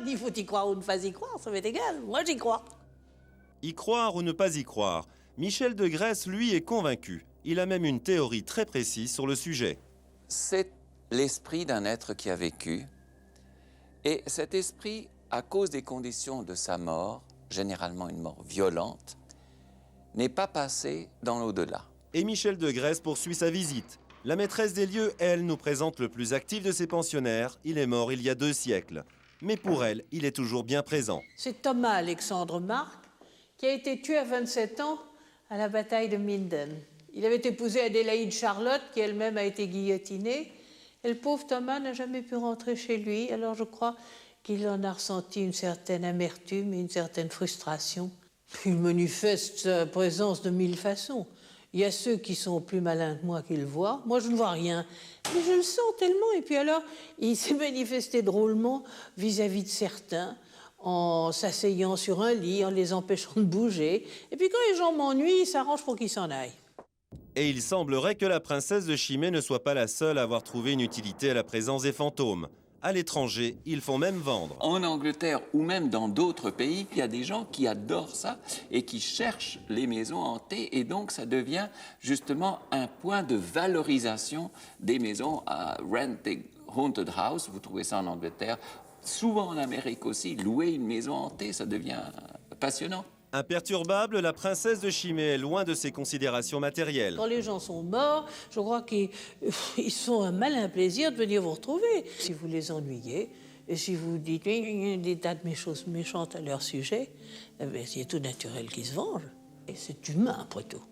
Il faut y croire ou ne pas y croire, ça m'est égal. Moi, j'y crois. Y croire ou ne pas y croire, Michel de Grèce, lui, est convaincu. Il a même une théorie très précise sur le sujet. C'est l'esprit d'un être qui a vécu. Et cet esprit, à cause des conditions de sa mort, généralement une mort violente, n'est pas passé dans l'au-delà. Et Michel de Grèce poursuit sa visite. La maîtresse des lieux, elle, nous présente le plus actif de ses pensionnaires. Il est mort il y a 2 siècles. Mais pour elle, il est toujours bien présent. C'est Thomas Alexandre Marc qui a été tué à 27 ans à la bataille de Minden. Il avait épousé Adélaïde Charlotte, qui elle-même a été guillotinée. Et le pauvre Thomas n'a jamais pu rentrer chez lui. Alors je crois qu'il en a ressenti une certaine amertume et une certaine frustration. Il manifeste sa présence de 1000 façons. Il y a ceux qui sont plus malins que moi qui le voient. Moi, je ne vois rien. Mais je le sens tellement. Et puis alors, il s'est manifesté drôlement vis-à-vis de certains, en s'asseyant sur un lit, en les empêchant de bouger. Et puis quand les gens m'ennuient, ils s'arrangent pour qu'ils s'en aillent. Et il semblerait que la princesse de Chimay ne soit pas la seule à avoir trouvé une utilité à la présence des fantômes. À l'étranger, ils font même vendre. En Angleterre ou même dans d'autres pays, il y a des gens qui adorent ça et qui cherchent les maisons hantées. Et donc, ça devient justement un point de valorisation des maisons à rented haunted house. Vous trouvez ça en Angleterre. Souvent en Amérique aussi, louer une maison hantée, ça devient passionnant. Imperturbable, la princesse de Chimay est loin de ses considérations matérielles. Quand les gens sont morts, je crois qu'ils font un malin plaisir de venir vous retrouver. Si vous les ennuyez, et si vous dites des tas de choses méchantes à leur sujet, c'est tout naturel qu'ils se vengent. Et c'est humain, après tout.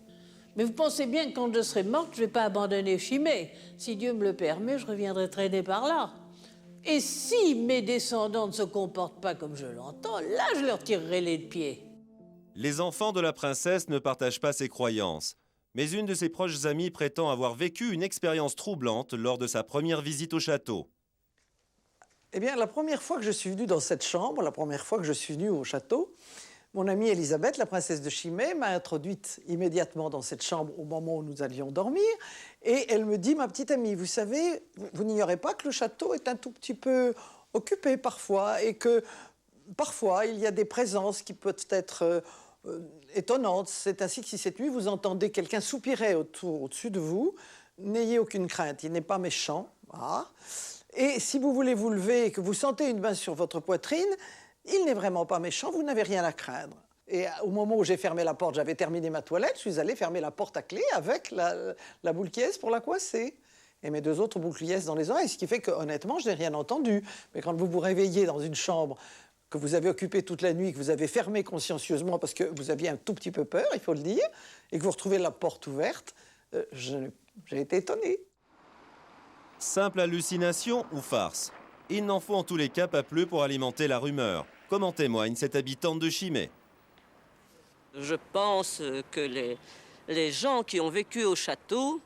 Mais vous pensez bien que quand je serai morte, je ne vais pas abandonner Chimay. Si Dieu me le permet, je reviendrai traîner par là. Et si mes descendants ne se comportent pas comme je l'entends, là, je leur tirerai les pieds. Les enfants de la princesse ne partagent pas ses croyances. Mais une de ses proches amies prétend avoir vécu une expérience troublante lors de sa première visite au château. Eh bien, la première fois que je suis venu dans cette chambre, la première fois que je suis venu au château, mon amie Elisabeth, la princesse de Chimay, m'a introduite immédiatement dans cette chambre au moment où nous allions dormir. Et elle me dit, ma petite amie, vous savez, vous n'ignorez pas que le château est un tout petit peu occupé parfois et que parfois il y a des présences qui peuvent être étonnantes. C'est ainsi que si cette nuit vous entendez quelqu'un soupirer au-dessus de vous, n'ayez aucune crainte, il n'est pas méchant. Voilà. Et si vous voulez vous lever et que vous sentez une main sur votre poitrine, il n'est vraiment pas méchant, vous n'avez rien à craindre. Et au moment où j'ai fermé la porte, j'avais terminé ma toilette, je suis allé fermer la porte à clé avec la boule qui est pour la coincer. Et mes 2 autres boucliers dans les oreilles, ce qui fait que, honnêtement, je n'ai rien entendu. Mais quand vous vous réveillez dans une chambre que vous avez occupée toute la nuit, que vous avez fermée consciencieusement parce que vous aviez un tout petit peu peur, il faut le dire, et que vous retrouvez la porte ouverte, j'ai été étonné. Simple hallucination ou farce? Il n'en faut en tous les cas pas plus pour alimenter la rumeur, comme en témoigne cette habitante de Chimay. Je pense que les gens qui ont vécu au château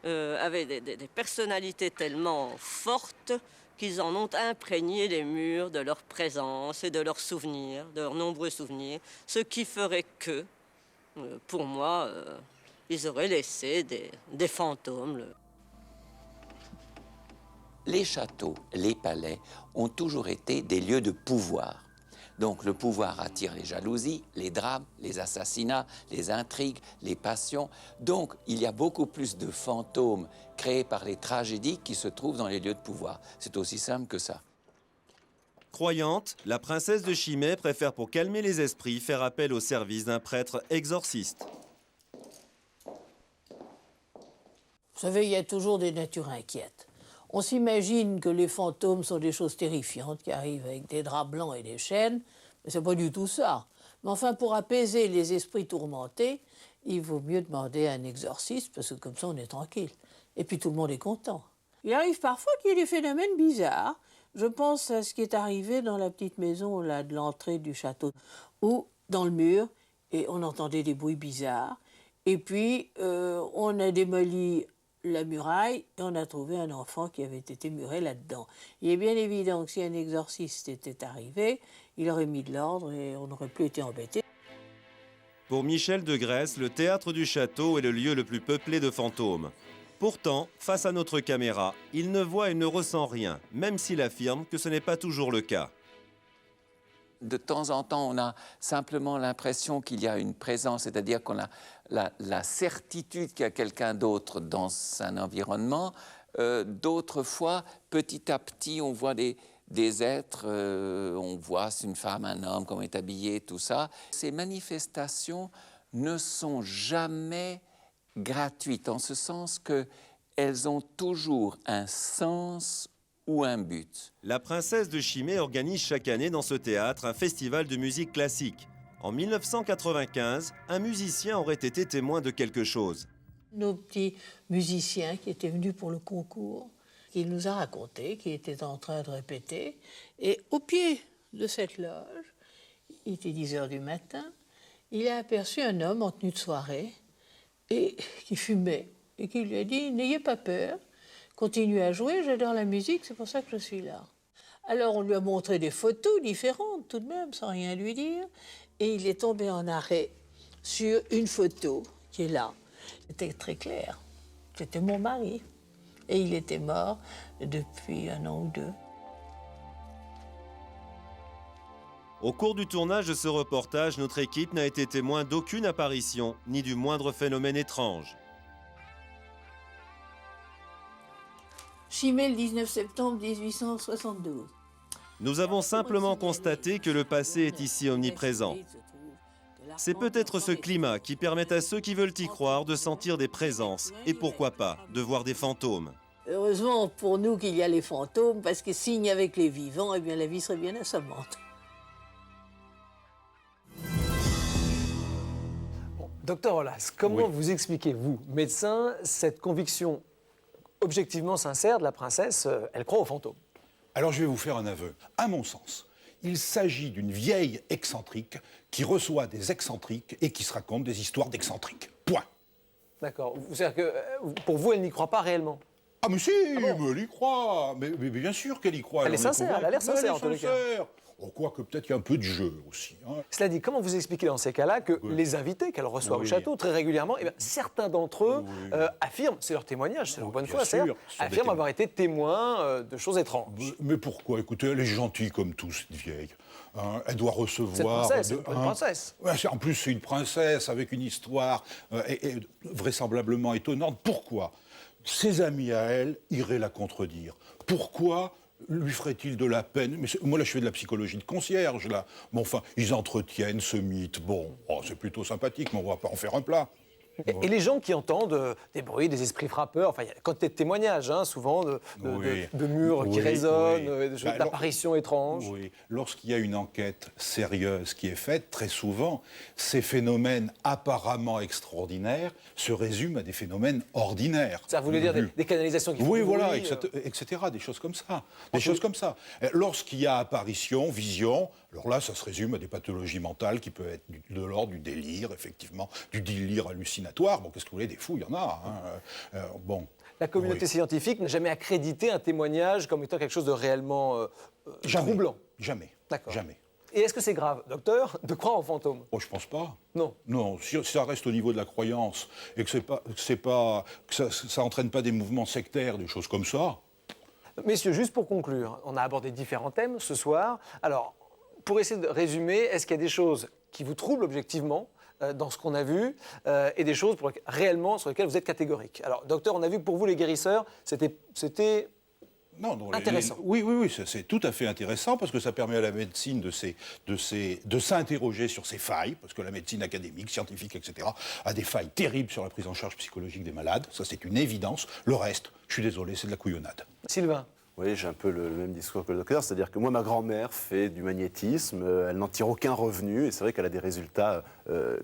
avaient des personnalités tellement fortes qu'ils en ont imprégné les murs de leur présence et de leurs souvenirs, de leurs nombreux souvenirs, ce qui ferait que, pour moi, ils auraient laissé des fantômes. Les châteaux, les palais ont toujours été des lieux de pouvoir. Donc le pouvoir attire les jalousies, les drames, les assassinats, les intrigues, les passions. Donc il y a beaucoup plus de fantômes créés par les tragédies qui se trouvent dans les lieux de pouvoir. C'est aussi simple que ça. Croyante, la princesse de Chimay préfère pour calmer les esprits faire appel au service d'un prêtre exorciste. Vous savez, il y a toujours des natures inquiètes. On s'imagine que les fantômes sont des choses terrifiantes qui arrivent avec des draps blancs et des chaînes, mais c'est pas du tout ça. Mais enfin, pour apaiser les esprits tourmentés, il vaut mieux demander à un exorciste, parce que comme ça, on est tranquille. Et puis tout le monde est content. Il arrive parfois qu'il y ait des phénomènes bizarres. Je pense à ce qui est arrivé dans la petite maison là, de l'entrée du château, où, dans le mur, et on entendait des bruits bizarres. Et puis, on a démoli la muraille et on a trouvé un enfant qui avait été muré là-dedans. Il est bien évident que si un exorciste était arrivé, il aurait mis de l'ordre et on n'aurait plus été embêté. Pour Michel de Gresse, le théâtre du château est le lieu le plus peuplé de fantômes. Pourtant, face à notre caméra, il ne voit et ne ressent rien, même s'il affirme que ce n'est pas toujours le cas. De temps en temps, on a simplement l'impression qu'il y a une présence, c'est-à-dire qu'on a la certitude qu'il y a quelqu'un d'autre dans un environnement. D'autres fois, petit à petit, on voit des êtres, on voit si une femme, un homme, comment est habillé, tout ça. Ces manifestations ne sont jamais gratuites, en ce sens qu'elles ont toujours un sens ou un but. La princesse de Chimay organise chaque année dans ce théâtre un festival de musique classique. En 1995, un musicien aurait été témoin de quelque chose. Nos petits musiciens qui étaient venus pour le concours, il nous a raconté qu'il était en train de répéter. Et au pied de cette loge, il était 10 h du matin, il a aperçu un homme en tenue de soirée et qui fumait et qui lui a dit « N'ayez pas peur, continuez à jouer, j'adore la musique, c'est pour ça que je suis là. » Alors on lui a montré des photos différentes tout de même, sans rien lui dire, et il est tombé en arrêt sur une photo qui est là. C'était très clair, c'était mon mari, et il était mort depuis 1 an ou 2. Au cours du tournage de ce reportage, notre équipe n'a été témoin d'aucune apparition, ni du moindre phénomène étrange. Chimay, le 19 septembre 1872. Nous avons simplement constaté que le passé est ici omniprésent. C'est peut-être ce climat qui permet à ceux qui veulent y croire de sentir des présences et pourquoi pas de voir des fantômes. Heureusement pour nous qu'il y a les fantômes, parce que s'il n'y avait que les vivants, eh bien la vie serait bien assommante. Docteur Olas, comment vous expliquez, vous, médecin, cette conviction objectivement sincère de la princesse, elle croit aux fantômes? Alors je vais vous faire un aveu. À mon sens, il s'agit d'une vieille excentrique qui reçoit des excentriques et qui se raconte des histoires d'excentriques. Point. D'accord. C'est-à-dire que pour vous, elle n'y croit pas réellement? Ah mais si, mais elle y croit. Mais bien sûr qu'elle y croit. Elle est sincère, elle a l'air sincère en tous les cas. On croit que peut-être qu'il y a un peu de jeu aussi. Hein. Cela dit, comment vous expliquez dans ces cas-là que les invités qu'elle reçoit au château très régulièrement, eh bien, certains d'entre eux affirment, c'est leur témoignage, c'est leur bonne foi, affirment avoir été témoins de choses étranges. Mais pourquoi? Écoutez, elle est gentille comme tout, cette vieille. Hein, elle doit recevoir... C'est une princesse. En plus, c'est une princesse avec une histoire vraisemblablement étonnante. Pourquoi ses amis à elle iraient la contredire? Pourquoi lui ferait-il de la peine? Mais moi, là, je fais de la psychologie de concierge, là. Bon, enfin, ils entretiennent ce mythe. Bon, c'est plutôt sympathique, mais on va pas en faire un plat. Et les gens qui entendent des bruits, des esprits frappeurs, enfin, il y a quantité de témoignages, hein, souvent, de murs qui résonnent, d'apparitions étranges. Oui, lorsqu'il y a une enquête sérieuse qui est faite, très souvent, ces phénomènes apparemment extraordinaires se résument à des phénomènes ordinaires. Ça voulait dire des canalisations qui font oui, du voilà, bruit, etc., des choses comme ça. Des choses comme ça. Lorsqu'il y a apparition, vision, alors là, ça se résume à des pathologies mentales qui peuvent être de l'ordre du délire, effectivement, du délire hallucinatoire. Bon, qu'est-ce que vous voulez, des fous, il y en a. Hein. Bon. La communauté scientifique n'a jamais accrédité un témoignage comme étant quelque chose de réellement troublant. Jamais. D'accord. Jamais. Et est-ce que c'est grave, docteur, de croire aux fantômes? Oh, je pense pas. Non. Non, si ça reste au niveau de la croyance et que ça entraîne pas des mouvements sectaires, des choses comme ça. Messieurs, juste pour conclure, on a abordé différents thèmes ce soir. Alors, pour essayer de résumer, est-ce qu'il y a des choses qui vous troublent objectivement dans ce qu'on a vu et des choses réellement sur lesquelles vous êtes catégorique? Alors, docteur, on a vu que pour vous, les guérisseurs, c'était intéressant. Oui, c'est tout à fait intéressant parce que ça permet à la médecine de s'interroger sur ses failles, parce que la médecine académique, scientifique, etc., a des failles terribles sur la prise en charge psychologique des malades. Ça, c'est une évidence. Le reste, je suis désolé, c'est de la couillonnade. Sylvain? Oui, j'ai un peu le même discours que le docteur, c'est-à-dire que moi, ma grand-mère fait du magnétisme, elle n'en tire aucun revenu, et c'est vrai qu'elle a des résultats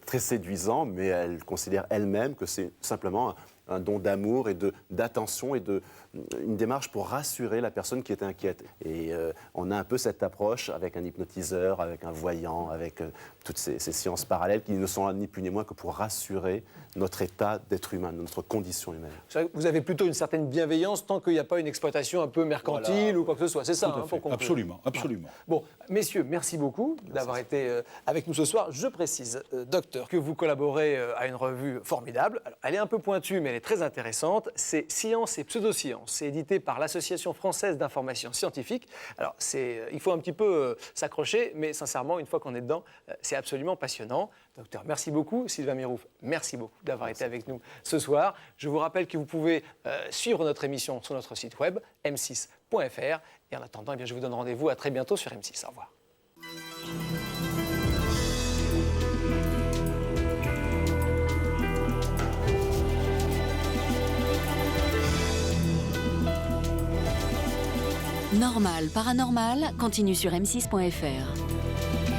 très séduisants, mais elle considère elle-même que c'est simplement un don d'amour et d'attention et une démarche pour rassurer la personne qui est inquiète. Et on a un peu cette approche avec un hypnotiseur, avec un voyant, avec toutes ces sciences parallèles qui ne sont là ni plus ni moins que pour rassurer notre état d'être humain, notre condition humaine. Vous avez plutôt une certaine bienveillance tant qu'il n'y a pas une exploitation un peu mercantile ou quoi que ce soit. C'est ça, pour conclure. Absolument. Bon, messieurs, merci beaucoup d'avoir été avec nous ce soir. Je précise, docteur, que vous collaborez à une revue formidable. Alors, elle est un peu pointue, mais elle est très intéressante. C'est Science et Pseudosciences. C'est édité par l'Association française d'information scientifique. Alors, il faut un petit peu s'accrocher, mais sincèrement, une fois qu'on est dedans, c'est absolument passionnant. Docteur, merci beaucoup. Sylvain Mirouf, merci beaucoup d'avoir été avec nous ce soir. Je vous rappelle que vous pouvez suivre notre émission sur notre site web, m6.fr. Et en attendant, je vous donne rendez-vous à très bientôt sur M6. Au revoir. Normal, paranormal, continue sur m6.fr.